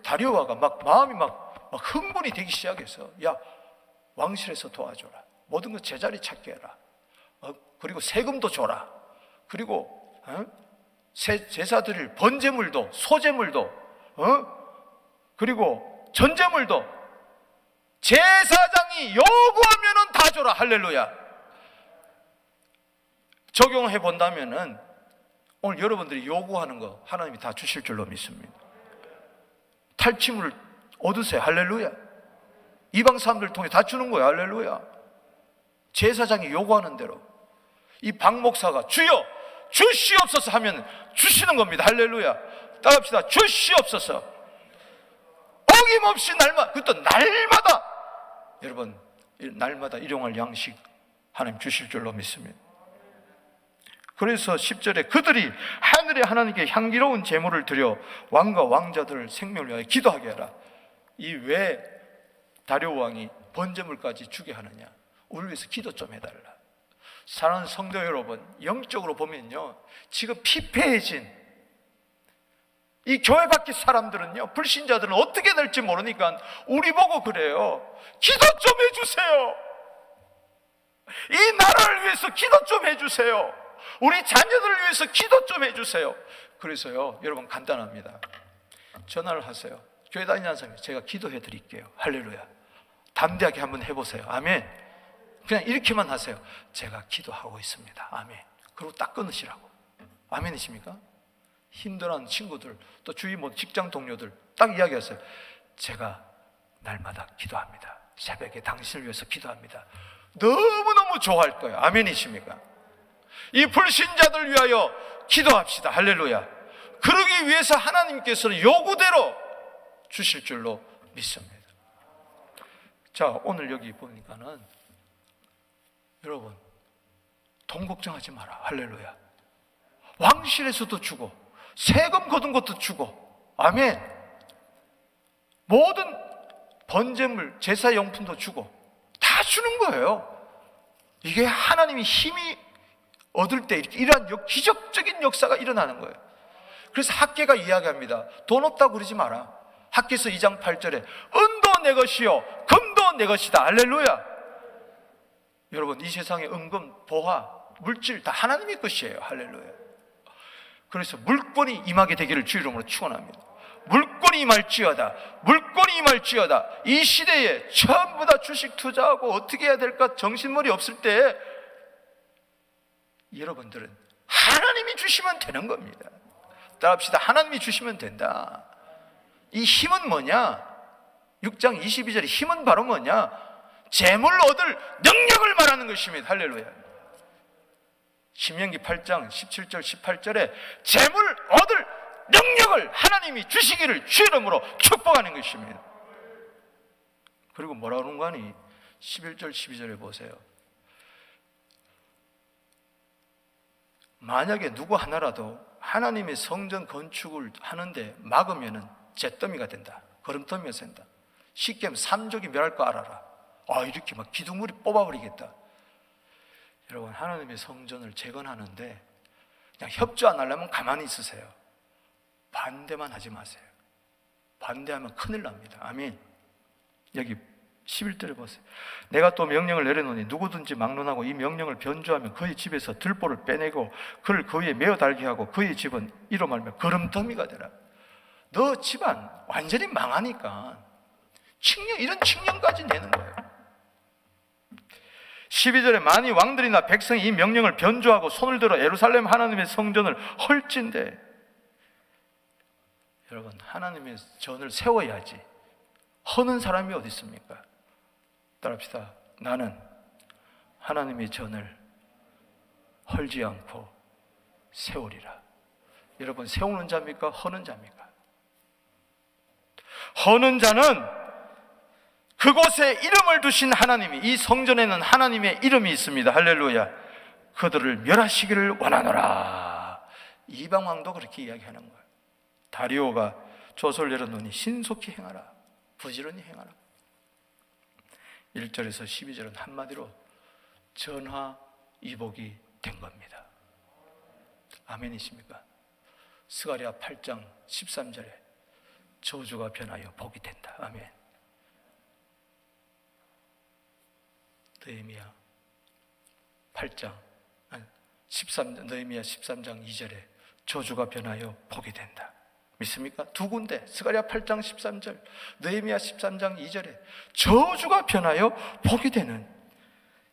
다리오 왕가 마음이 막 흥분이 되기 시작해서, 야, 왕실에서 도와줘라. 모든 것 제자리 찾게 해라. 그리고 세금도 줘라. 그리고 제사드릴 번제물도, 소제물도, 그리고 전제물도 제사장이 요구하면은 다 줘라. 할렐루야. 적용해 본다면은 오늘 여러분들이 요구하는 거 하나님이 다 주실 줄로 믿습니다. 탈취물을 얻으세요. 할렐루야. 이방 사람들 통해 다 주는 거예요. 할렐루야. 제사장이 요구하는 대로 이 박 목사가 주여 주시옵소서 하면 주시는 겁니다. 할렐루야. 따라합시다. 주시옵소서. 어김없이 날마다, 그것도 날마다, 여러분 날마다 일용할 양식 하나님 주실 줄로 믿습니다. 그래서 10절에 그들이 하늘의 하나님께 향기로운 제물을 드려 왕과 왕자들 생명을 위하여 기도하게 하라. 이 왜 다리오 왕이 번제물까지 주게 하느냐? 우리 위해서 기도 좀 해달라. 사랑하는 성도 여러분, 영적으로 보면요, 지금 피폐해진 이 교회 밖의 사람들은요, 불신자들은 어떻게 될지 모르니까 우리 보고 그래요. 기도 좀 해주세요. 이 나라를 위해서 기도 좀 해주세요. 우리 자녀들을 위해서 기도 좀 해주세요. 그래서요, 여러분 간단합니다. 전화를 하세요. 교회 다니는 사람이 제가 기도해 드릴게요. 할렐루야. 담대하게 한번 해보세요. 아멘. 그냥 이렇게만 하세요. 제가 기도하고 있습니다. 아멘. 그리고 딱 끊으시라고. 아멘이십니까? 힘들어하는 친구들, 또 주위 직장 동료들 딱 이야기하세요. 제가 날마다 기도합니다. 새벽에 당신을 위해서 기도합니다. 너무너무 좋아할 거예요. 아멘이십니까? 이 불신자들 위하여 기도합시다. 할렐루야. 그러기 위해서 하나님께서는 요구대로 주실 줄로 믿습니다. 자, 오늘 여기 보니까는 여러분 돈 걱정하지 마라. 할렐루야. 왕실에서도 주고 세금 거둔 것도 주고, 아멘. 모든 번제물 제사용품도 주고 다 주는 거예요. 이게 하나님이 힘이 얻을 때 이러한 기적적인 역사가 일어나는 거예요. 그래서 학계가 이야기합니다. 돈 없다고 그러지 마라. 학계서 2장 8절에 은도 내 것이요 금도 내 것이다. 할렐루야. 여러분 이 세상의 은금, 보화, 물질 다 하나님의 것이에요. 할렐루야. 그래서 물권이 임하게 되기를 주 이름으로 축원합니다. 물권이 임할지어다. 물권이 임할지어다. 이 시대에 전부 다 주식 투자하고 어떻게 해야 될까 정신머리 없을 때 여러분들은 하나님이 주시면 되는 겁니다. 따라합시다. 하나님이 주시면 된다. 이 힘은 뭐냐? 6장 22절의 힘은 바로 뭐냐? 재물 얻을 능력을 말하는 것입니다. 할렐루야. 신명기 8장 17절 18절에 재물 얻을 능력을 하나님이 주시기를 주 이름으로 축복하는 것입니다. 그리고 뭐라고 하는 거 아니? 11절 12절에 보세요. 만약에 누구 하나라도 하나님의 성전 건축을 하는데 막으면은 잿더미가 된다. 거름더미가 된다. 쉽게 하면 삼족이 멸할 거 알아라. 이렇게 막 기둥물이 뽑아버리겠다. 여러분 하나님의 성전을 재건하는데 그냥 협조 안 하려면 가만히 있으세요. 반대만 하지 마세요. 반대하면 큰일 납니다. 아멘. 여기 11절에 보세요. 내가 또 명령을 내려놓으니 누구든지 막론하고 이 명령을 변조하면 그의 집에서 들보를 빼내고 그를 그 위에 메어 달게 하고 그의 집은 이로 말하면 거름더미가 되라. 너 집안 완전히 망하니까 이런 칙령까지 내는 거예요. 12절에 만일 왕들이나 백성이 이 명령을 변조하고 손을 들어 예루살렘 하나님의 성전을 헐진대. 여러분, 하나님의 전을 세워야지 허는 사람이 어디 있습니까? 따라합시다. 나는 하나님의 전을 헐지 않고 세우리라. 여러분, 세우는 자입니까? 허는 자입니까? 허는 자는 그곳에 이름을 두신 하나님이, 이 성전에는 하나님의 이름이 있습니다. 할렐루야. 그들을 멸하시기를 원하노라. 이방 왕도 그렇게 이야기하는 거예요. 다리오가 조서를 내려놓으니 신속히 행하라. 부지런히 행하라. 1절에서 12절은 한마디로 전화위복이 된 겁니다. 아멘이십니까? 스가랴 8장 13절에 저주가 변하여 복이 된다. 아멘. 느헤미야 8장 13장 느헤미야 13장 2절에 저주가 변하여 복이 된다. 믿습니까? 두 군데, 스가랴 8장 13절, 느헤미야 13장 2절에 저주가 변하여 복이 되는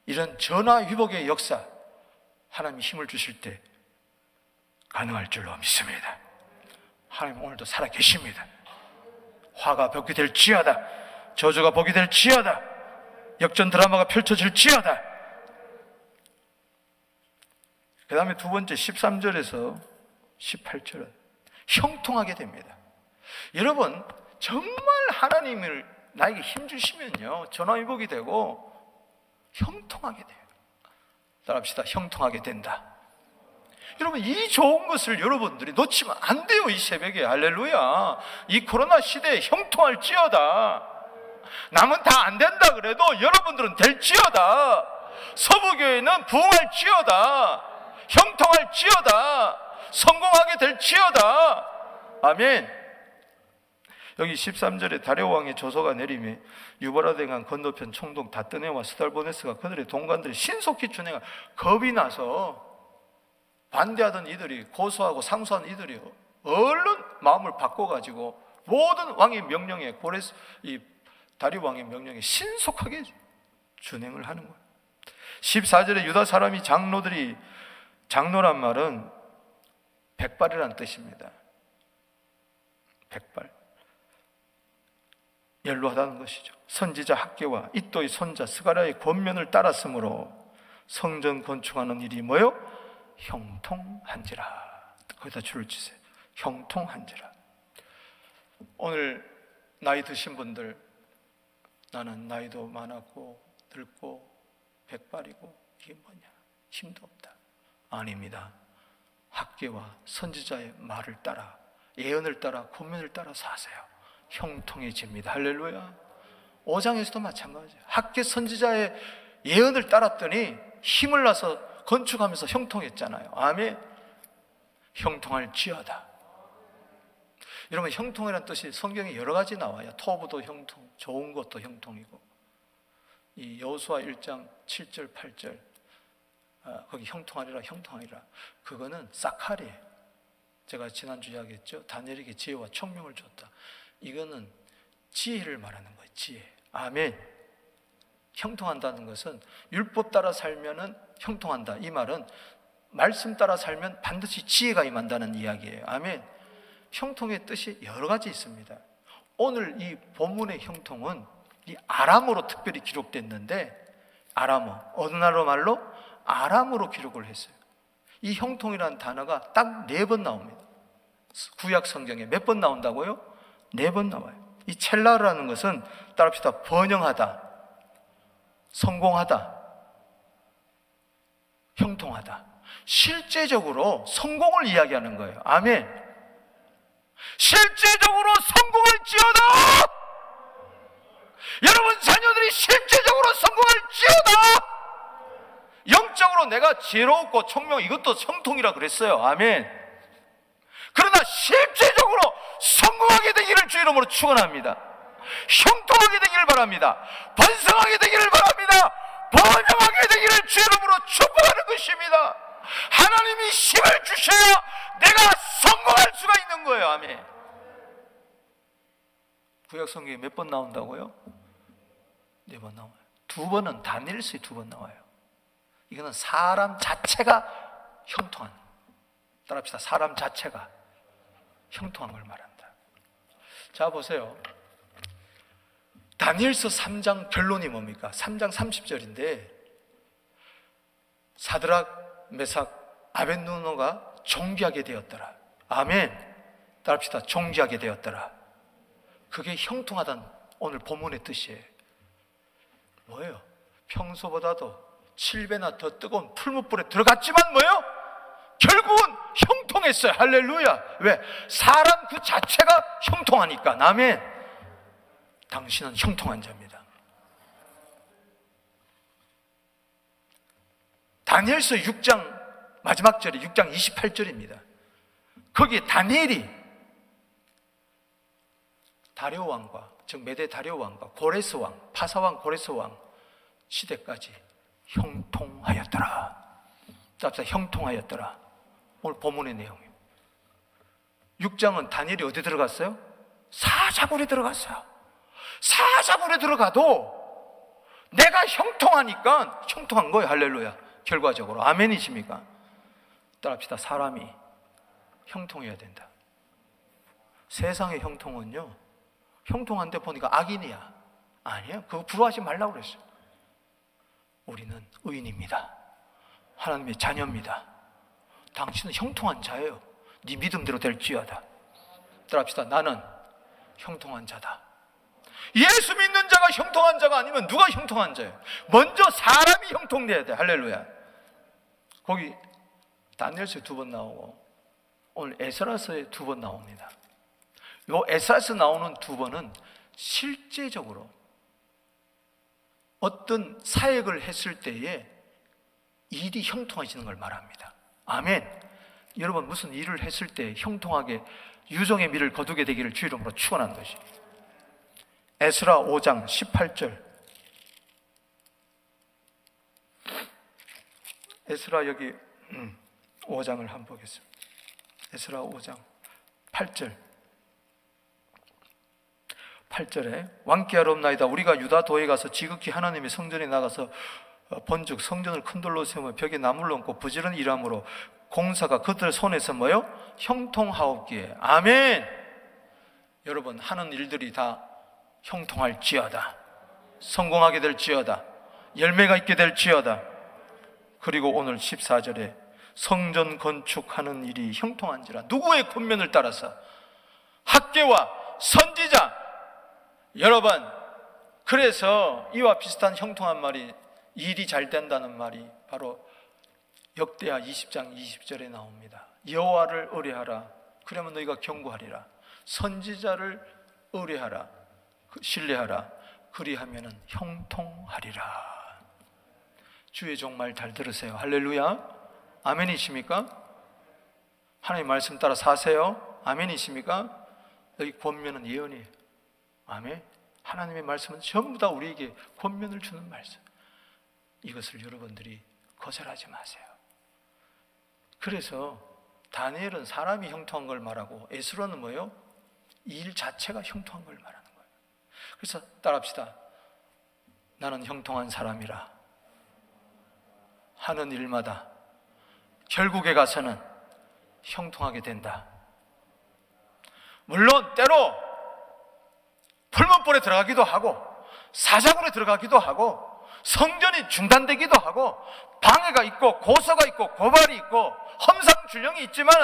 이런 전화위복의 역사, 하나님이 힘을 주실 때 가능할 줄로 믿습니다. 하나님 오늘도 살아계십니다. 화가 복이 될지어다, 저주가 복이 될지어다, 역전 드라마가 펼쳐질지어다. 그 다음에 두 번째 13절에서 18절은 형통하게 됩니다. 여러분, 정말 하나님을 나에게 힘 주시면요, 전화위복이 되고 형통하게 돼요. 따라합시다. 형통하게 된다. 여러분, 이 좋은 것을 여러분들이 놓치면 안 돼요. 이 새벽에. 할렐루야. 이 코로나 시대에 형통할지어다. 남은 다 안 된다 그래도 여러분들은 될지어다. 서부교회는 부흥할지어다. 형통할지어다. 성공하게 될지어다. 아멘. 여기 13절에 다리오 왕의 조서가 내림에 유브라데강 건너편 총독 다뜨네와 스달보네스가 그들의 동관들이 신속히 준행하, 겁이 나서 반대하던 이들이, 고소하고 상소한 이들이 얼른 마음을 바꿔가지고 모든 왕의 명령에, 이 다리오 왕의 명령에 신속하게 준행을 하는 거예요. 14절에 유다 사람이 장로란 말은 백발이라는 뜻입니다. 백발, 연로하다는 것이죠. 선지자 학개와 이또의 손자 스가랴의 권면을 따랐으므로 성전 건축하는 일이 뭐요? 형통한지라. 거기다 줄을 치세요. 형통한지라. 오늘 나이 드신 분들, 나는 나이도 많았고 늙고 백발이고 이게 뭐냐, 힘도 없다. 아닙니다. 학개와 선지자의 말을 따라, 예언을 따라, 권면을 따라 사세요. 형통해집니다. 할렐루야. 5장에서도 마찬가지예요. 학개 선지자의 예언을 따랐더니 힘을 나서 건축하면서 형통했잖아요. 아멘. 형통할지어다. 여러분, 형통이라는 뜻이 성경에 여러 가지 나와요. 토부도 형통, 좋은 것도 형통이고, 이 여호수아 1장 7절 8절 거기 형통하리라, 형통하리라, 그거는 싹하리예요. 제가 지난주에 이야기했죠. 다니엘에게 지혜와 총명을 줬다. 이거는 지혜를 말하는 거예요. 지혜. 아멘. 형통한다는 것은 율법 따라 살면은 형통한다. 이 말은 말씀 따라 살면 반드시 지혜가 임한다는 이야기예요. 아멘. 형통의 뜻이 여러 가지 있습니다. 오늘 이 본문의 형통은 이 아람어로 특별히 기록됐는데, 아람어, 어느 나라 말로? 아람어로 기록을 했어요. 이 형통이라는 단어가 딱 4번 나옵니다. 구약 성경에 몇 번 나온다고요? 4번 나와요. 이 첼라라는 것은 따라합시다. 번영하다, 성공하다, 형통하다. 실제적으로 성공을 이야기하는 거예요. 아멘. 실제적으로 성공할지어다. 여러분 자녀들이 실제적으로 성공할지어다. 영적으로 내가 지혜롭고 총명, 이것도 형통이라 그랬어요. 아멘. 그러나 실제적으로 성공하게 되기를 주 이름으로 축원합니다. 형통하게 되기를 바랍니다. 번성하게 되기를 바랍니다. 번영하게 되기를 주 이름으로 축복하는 것입니다. 하나님이 힘을 주셔야 내가 성공할 수가 있는 거예요. 아멘. 구약 성경에 몇 번 나온다고요? 4번 나와요. 2번은 다니엘서에 2번 나와요. 이거는 사람 자체가 형통한, 따라합시다. 사람 자체가 형통한 걸 말한다. 자, 보세요. 다니엘서 3장 결론이 뭡니까? 3장 30절인데 사드락, 메삭, 아벳느고가 존귀하게 되었더라. 아멘. 따라합시다. 존귀하게 되었더라. 그게 형통하다는 오늘 본문의 뜻이에요. 뭐예요? 평소보다도 7배나 더 뜨거운 풀무불에 들어갔지만 뭐예요? 결국은 형통했어요. 할렐루야. 왜? 사람 그 자체가 형통하니까. 아멘. 당신은 형통한 자입니다. 다니엘서 6장 마지막 절이 6장 28절입니다. 거기에 다니엘이 다리오 왕과, 즉 메대 다리오 왕과 고레스 왕, 파사왕 고레스 왕 시대까지 형통하였더라. 따라서 형통하였더라. 오늘 본문의 내용이에요. 6장은 다니엘이 어디 들어갔어요? 사자굴에 들어갔어요. 사자굴에 들어가도 내가 형통하니까 형통한 거예요. 할렐루야. 결과적으로. 아멘이십니까? 따라합시다. 사람이 형통해야 된다. 세상의 형통은요, 형통한데 보니까 악인이야. 아니에요. 그거 부러워하지 말라고 그랬어요. 우리는 의인입니다. 하나님의 자녀입니다. 당신은 형통한 자예요. 네 믿음대로 될지어다. 따라합시다. 나는 형통한 자다. 예수 믿는 자가 형통한 자가 아니면 누가 형통한 자예요? 먼저 사람이 형통돼야 돼. 할렐루야. 거기 다니엘서에 2번 나오고 오늘 에스라서에 2번 나옵니다. 요 에스라서 나오는 2번은 실제적으로 어떤 사역을 했을 때에 일이 형통해지는 걸 말합니다. 아멘. 여러분 무슨 일을 했을 때 형통하게 유종의 미를 거두게 되기를 주 이름으로 축원하는 것이. 에스라 5장 18절. 에스라 여기 5장을 한번 보겠습니다. 에스라 5장 8절. 8절에 왕께 하옵나이다. 우리가 유다 도에 가서 지극히 하나님의 성전에 나가서 본즉 성전을 큰 돌로 세우며 벽에 나무를 얹고 부지런히 일함으로 공사가 그들 손에서 뭐요? 형통하옵기에. 아멘. 여러분 하는 일들이 다 형통할지어다. 성공하게 될지어다. 열매가 있게 될지어다. 그리고 오늘 14절에 성전 건축하는 일이 형통한지라. 누구의 권면을 따라서? 학개와 선지자. 여러분, 그래서 이와 비슷한 형통한 말이, 일이 잘 된다는 말이 바로 역대하 20장 20절에 나옵니다. 여호와를 의뢰하라. 그러면 너희가 견고하리라. 선지자를 의뢰하라. 신뢰하라. 그리하면은 형통하리라. 주의 종말 잘 들으세요. 할렐루야. 아멘이십니까? 하나님 말씀 따라 사세요. 아멘이십니까? 여기 권면은 예언이에요. 아멘. 하나님의 말씀은 전부 다 우리에게 권면을 주는 말씀. 이것을 여러분들이 거절하지 마세요. 그래서 다니엘은 사람이 형통한 걸 말하고 에스라는 뭐예요? 일 자체가 형통한 걸 말하는 거예요. 그래서 따라합시다. 나는 형통한 사람이라. 하는 일마다 결국에 가서는 형통하게 된다. 물론 때로 풀문불에 들어가기도 하고 사자굴에 들어가기도 하고 성전이 중단되기도 하고 방해가 있고 고소가 있고 고발이 있고 험상출령이 있지만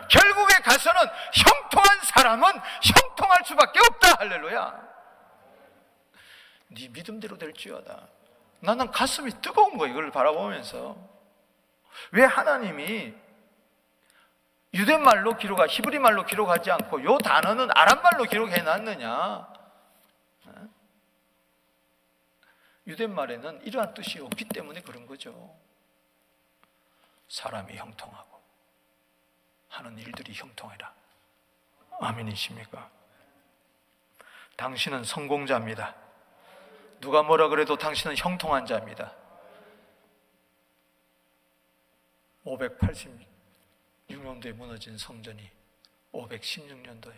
결국에 가서는 형통한 사람은 형통할 수밖에 없다. 할렐루야. 네 믿음대로 될지어다. 나는 가슴이 뜨거운 거야. 이걸 바라보면서 왜 하나님이 유대말로 기록하 히브리말로 기록하지 않고 요 단어는 아람말로 기록해놨느냐. 유대말에는 이러한 뜻이 없기 때문에 그런 거죠. 사람이 형통하고 하는 일들이 형통해라. 아멘이십니까? 당신은 성공자입니다. 누가 뭐라 그래도 당신은 형통한 자입니다. 586년도에 무너진 성전이 516년도에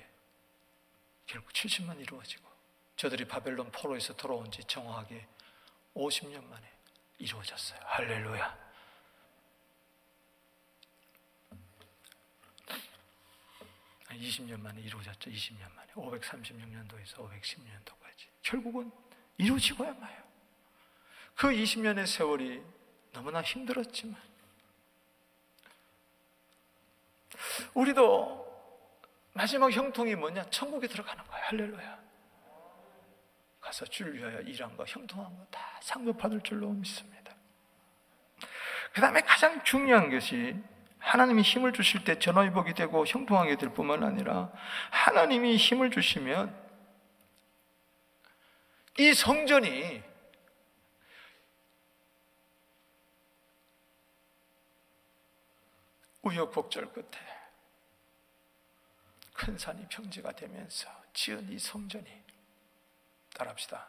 결국 70만 이루어지고, 저들이 바벨론 포로에서 돌아온 지 정확하게 50년 만에 이루어졌어요. 할렐루야. 한 20년 만에 이루어졌죠. 20년 만에 536년도에서 510년도까지 결국은 이루어지고야 마요. 그 20년의 세월이 너무나 힘들었지만 우리도 마지막 형통이 뭐냐? 천국에 들어가는 거야. 할렐루야. 가서 주를 위하여 일한 거, 형통한 거 다 상급 받을 줄로 믿습니다. 그 다음에 가장 중요한 것이, 하나님이 힘을 주실 때 전화위복이 되고 형통하게 될 뿐만 아니라, 하나님이 힘을 주시면 이 성전이 우여곡절 끝에 큰 산이 평지가 되면서 지은 이 성전이, 따라합시다,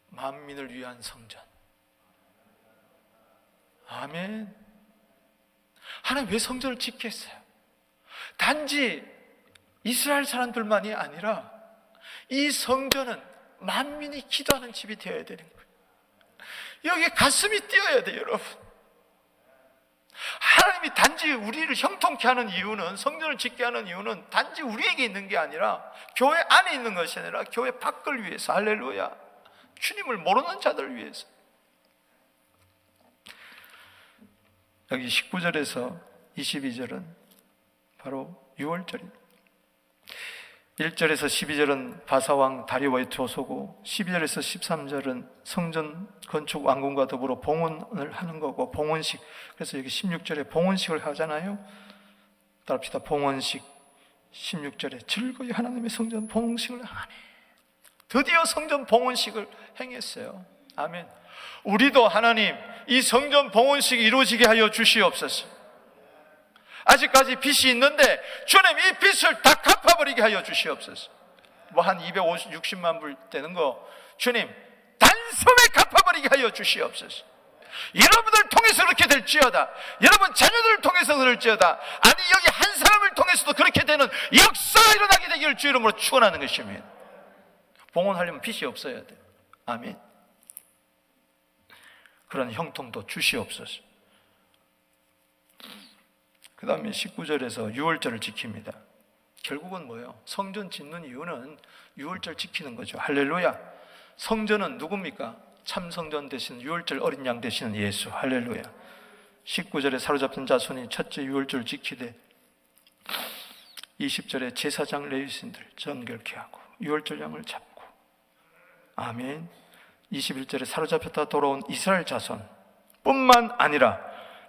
만민을 위한 성전. 아멘. 하나님 왜 성전을 짓겠어요? 단지 이스라엘 사람들만이 아니라 이 성전은 만민이 기도하는 집이 되어야 되는 거예요. 여기에 가슴이 뛰어야 돼요, 여러분. 하나님이 단지 우리를 형통케 하는 이유는, 성전을 짓게 하는 이유는 단지 우리에게 있는 게 아니라 교회 안에 있는 것이 아니라 교회 밖을 위해서. 할렐루야. 주님을 모르는 자들을 위해서. 여기 19절에서 22절은 바로 6월절입니다. 1절에서 12절은 바사왕 다리오의 조소고, 12절에서 13절은 성전 건축 완공과 더불어 봉헌을 하는 거고, 봉헌식. 그래서 여기 16절에 봉헌식을 하잖아요. 따라합시다. 봉헌식. 16절에 즐거이 하나님의 성전 봉헌식을 하네. 드디어 성전 봉헌식을 행했어요. 아멘. 우리도 하나님 이 성전 봉헌식이 이루어지게 하여 주시옵소서. 아직까지 빚이 있는데 주님 이 빚을 다 갚아버리게 하여 주시옵소서. 뭐 한 250~60만 불 되는 거 주님 단숨에 갚아버리게 하여 주시옵소서. 여러분들 통해서 그렇게 될지어다. 여러분 자녀들을 통해서 그럴지어다. 아니 여기 한 사람을 통해서도 그렇게 되는 역사가 일어나게 되기를 주 이름으로 축원하는 것입니다. 봉헌하려면 빚이 없어야 돼요. 아멘. 그런 형통도 주시옵소서. 그 다음에 19절에서 6월절을 지킵니다. 결국은 뭐예요? 성전 짓는 이유는 6월절 지키는 거죠. 할렐루야. 성전은 누굽니까? 참 성전 되시는 6월절 어린 양 되시는 예수. 할렐루야. 19절에 사로잡힌 자손이 첫째 6월절을 지키되 20절에 제사장 레위신들 정결케 하고 6월절 양을 잡고, 아멘. 21절에 사로잡혔다 돌아온 이스라엘 자손 뿐만 아니라,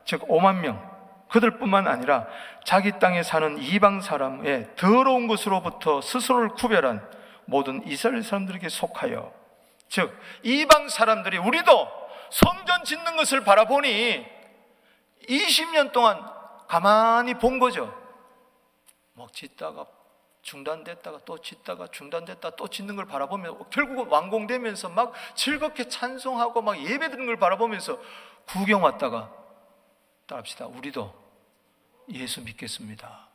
즉 5만 명, 그들뿐만 아니라 자기 땅에 사는 이방 사람의 더러운 것으로부터 스스로를 구별한 모든 이스라엘 사람들에게 속하여, 즉 이방 사람들이, 우리도 성전 짓는 것을 바라보니 20년 동안 가만히 본 거죠. 막 짓다가 중단됐다가 또 짓다가 중단됐다가 또 짓는 걸 바라보면 결국은 완공되면서 막 즐겁게 찬송하고 막 예배드리는 걸 바라보면서 구경 왔다가, 따라합시다, 우리도 예수 믿겠습니다,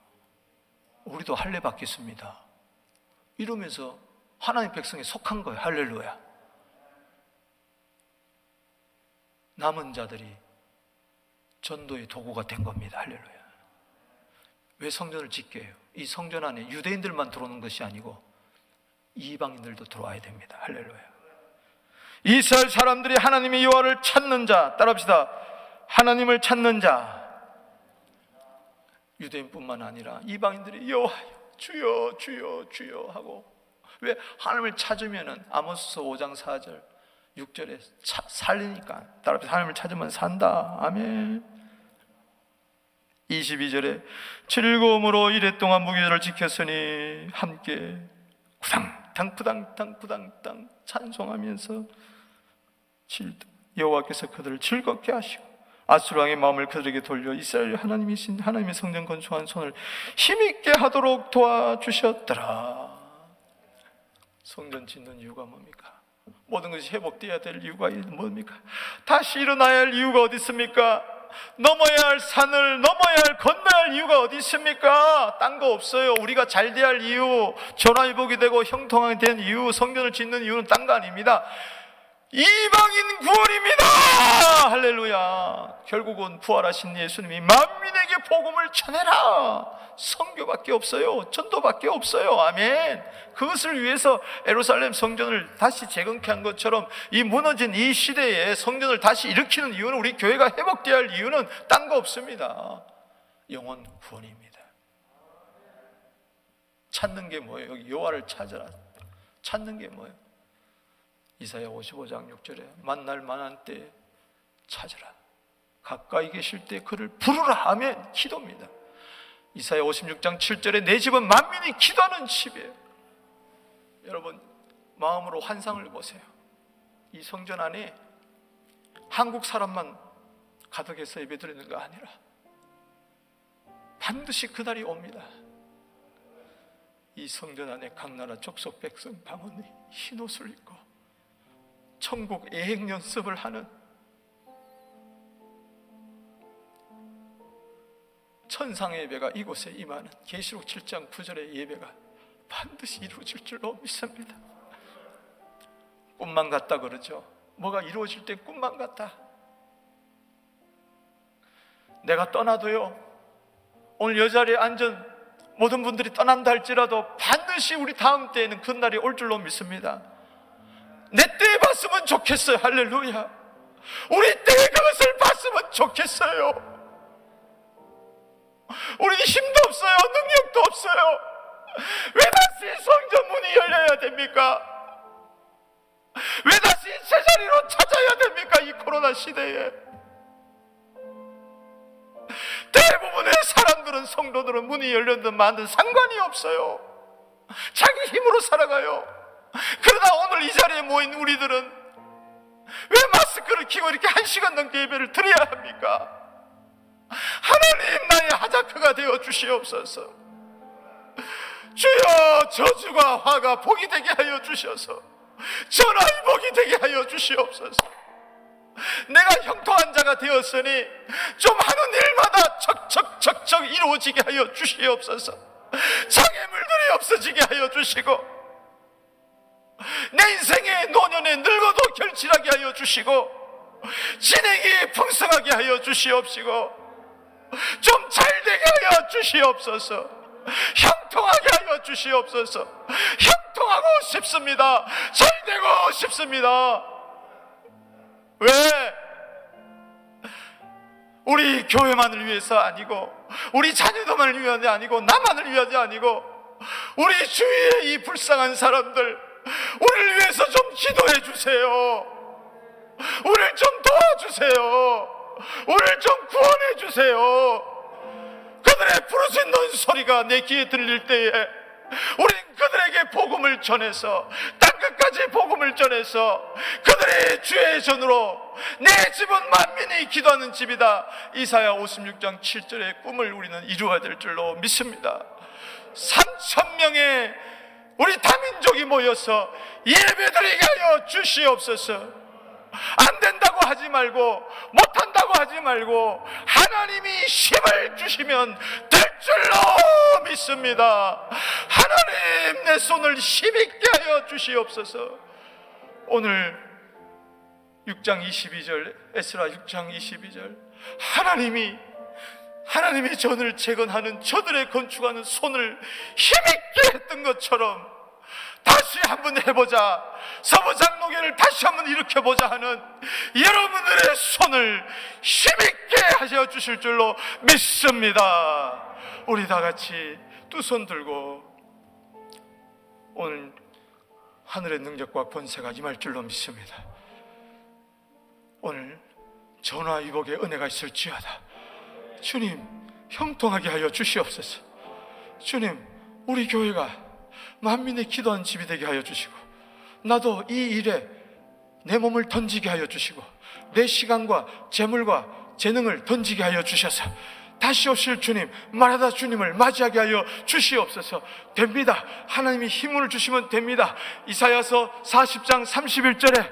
우리도 할례 받겠습니다, 이러면서 하나님의 백성에 속한 거예요. 할렐루야. 남은 자들이 전도의 도구가 된 겁니다. 할렐루야. 왜 성전을 짓게 해요? 이 성전 안에 유대인들만 들어오는 것이 아니고 이방인들도 들어와야 됩니다. 할렐루야. 이스라엘 사람들이 하나님의 여호와를 찾는 자, 따라합시다, 하나님을 찾는 자, 유대인뿐만 아니라 이방인들이 여호와여 주여 주여 주여 하고, 왜? 하나님을 찾으면은 아모스서 5장 4절 6절에 살리니까. 따라합시다, 하나님을 찾으면 산다. 아멘. 22절에 즐거움으로 이랫동안 무기절을 지켰으니 함께 구당당 구당당 구당당 찬송하면서 여호와께서 그들을 즐겁게 하시고 아수르 왕의 마음을 그들에게 돌려 이스라엘 하나님이신 하나님의 성전 건축한 손을 힘있게 하도록 도와주셨더라. 성전 짓는 이유가 뭡니까? 모든 것이 회복되어야 될 이유가 뭡니까? 다시 일어나야 할 이유가 어디 있습니까? 넘어야 할 산을 넘어야 할 건너야 할 이유가 어디 있습니까? 딴 거 없어요. 우리가 잘 돼야 할 이유, 전화위복이 되고 형통하게 된 이유, 성전을 짓는 이유는 딴 거 아닙니다. 이방인 구원입니다. 할렐루야. 결국은 부활하신 예수님이 만민에게 복음을 전해라. 선교밖에 없어요. 전도밖에 없어요. 아멘. 그것을 위해서 예루살렘 성전을 다시 재건케 한 것처럼 이 무너진 이 시대에 성전을 다시 일으키는 이유는, 우리 교회가 회복되어야 할 이유는 딴 거 없습니다. 영혼 구원입니다. 찾는 게 뭐예요? 여기 여호와를 찾아라. 찾는 게 뭐예요? 이사야 55장 6절에 만날 만한 때에 찾으라. 가까이 계실 때 그를 부르라. 아멘. 기도입니다. 이사야 56장 7절에 내 집은 만민이 기도하는 집이에요. 여러분, 마음으로 환상을 보세요. 이 성전 안에 한국 사람만 가득해서 예배드리는 거 아니라 반드시 그날이 옵니다. 이 성전 안에 각 나라 족속 백성 방언이 흰 옷을 입고 천국 예행 연습을 하는 천상의 예배가 이곳에 임하는 계시록 7장 9절의 예배가 반드시 이루어질 줄로 믿습니다. 꿈만 같다 그러죠. 뭐가 이루어질 때 꿈만 같다. 내가 떠나도요, 오늘 이 자리에 앉은 모든 분들이 떠난다 할지라도 반드시 우리 다음 때에는 그 날이 올 줄로 믿습니다. 내 때에 봤으면 좋겠어요. 할렐루야. 우리 때에 그것을 봤으면 좋겠어요. 우리 힘도 없어요. 능력도 없어요. 왜 다시 성전 문이 열려야 됩니까? 왜 다시 제자리로 찾아야 됩니까? 이 코로나 시대에 대부분의 사람들은, 성도들은 문이 열렸든 만든 상관이 없어요. 자기 힘으로 살아가요. 그러나 오늘 이 자리에 모인 우리들은 왜 마스크를 끼고 이렇게 1시간 넘게 예배를 드려야 합니까? 하나님, 나의 하자크가 되어 주시옵소서. 주여, 저주가 화가 복이 되게 하여 주셔서 전화위복이 되게 하여 주시옵소서. 내가 형통한 자가 되었으니 좀 하는 일마다 척척척척 이루어지게 하여 주시옵소서. 장애물들이 없어지게 하여 주시고 내 인생의 노년에 늙어도 결실하게 하여 주시고 진행이 풍성하게 하여 주시옵시고 좀 잘되게 하여 주시옵소서. 형통하게 하여 주시옵소서. 형통하고 싶습니다. 잘되고 싶습니다. 왜? 우리 교회만을 위해서 아니고, 우리 자녀들만을 위하지 아니고, 나만을 위하지 아니고, 우리 주위의 이 불쌍한 사람들, 우리를 위해서 좀 기도해 주세요. 우리를 좀 도와주세요. 우리를 좀 구원해 주세요. 그들의 부르짖는 소리가 내 귀에 들릴 때에 우린 그들에게 복음을 전해서, 땅끝까지 복음을 전해서 그들의 주의 전으로 내 집은 만민이 기도하는 집이다, 이사야 56장 7절의 꿈을 우리는 이루어야 될 줄로 믿습니다. 3,000명의 우리 다민족이 모여서 예배드리게 하여 주시옵소서. 안 된다고 하지 말고, 못한다고 하지 말고, 하나님이 힘을 주시면 될 줄로 믿습니다. 하나님, 내 손을 힘있게 하여 주시옵소서. 오늘 6장 22절, 에스라 6장 22절, 하나님이 전을 재건하는, 저들의 건축하는 손을 힘있게 했던 것처럼 다시 한번 해보자, 서부장로교를 다시 한번 일으켜보자 하는 여러분들의 손을 힘있게 하셔 주실 줄로 믿습니다. 우리 다 같이 두 손 들고 오늘 하늘의 능력과 권세가 임할 줄로 믿습니다. 오늘 전화위복의 은혜가 있을지어다. 주님, 형통하게 하여 주시옵소서. 주님, 우리 교회가 만민의 기도하는 집이 되게 하여 주시고, 나도 이 일에 내 몸을 던지게 하여 주시고, 내 시간과 재물과 재능을 던지게 하여 주셔서 다시 오실 주님, 마라다 주님을 맞이하게 하여 주시옵소서. 됩니다. 하나님이 힘을 주시면 됩니다. 이사야서 40장 31절에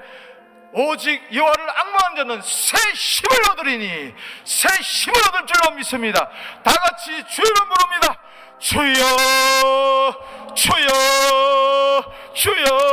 오직 여호와를 앙망하는 자는 새 힘을 얻으리니, 새 힘을 얻을 줄로 믿습니다. 다 같이 주의 이름 부릅니다. 주여, 주여, 주여.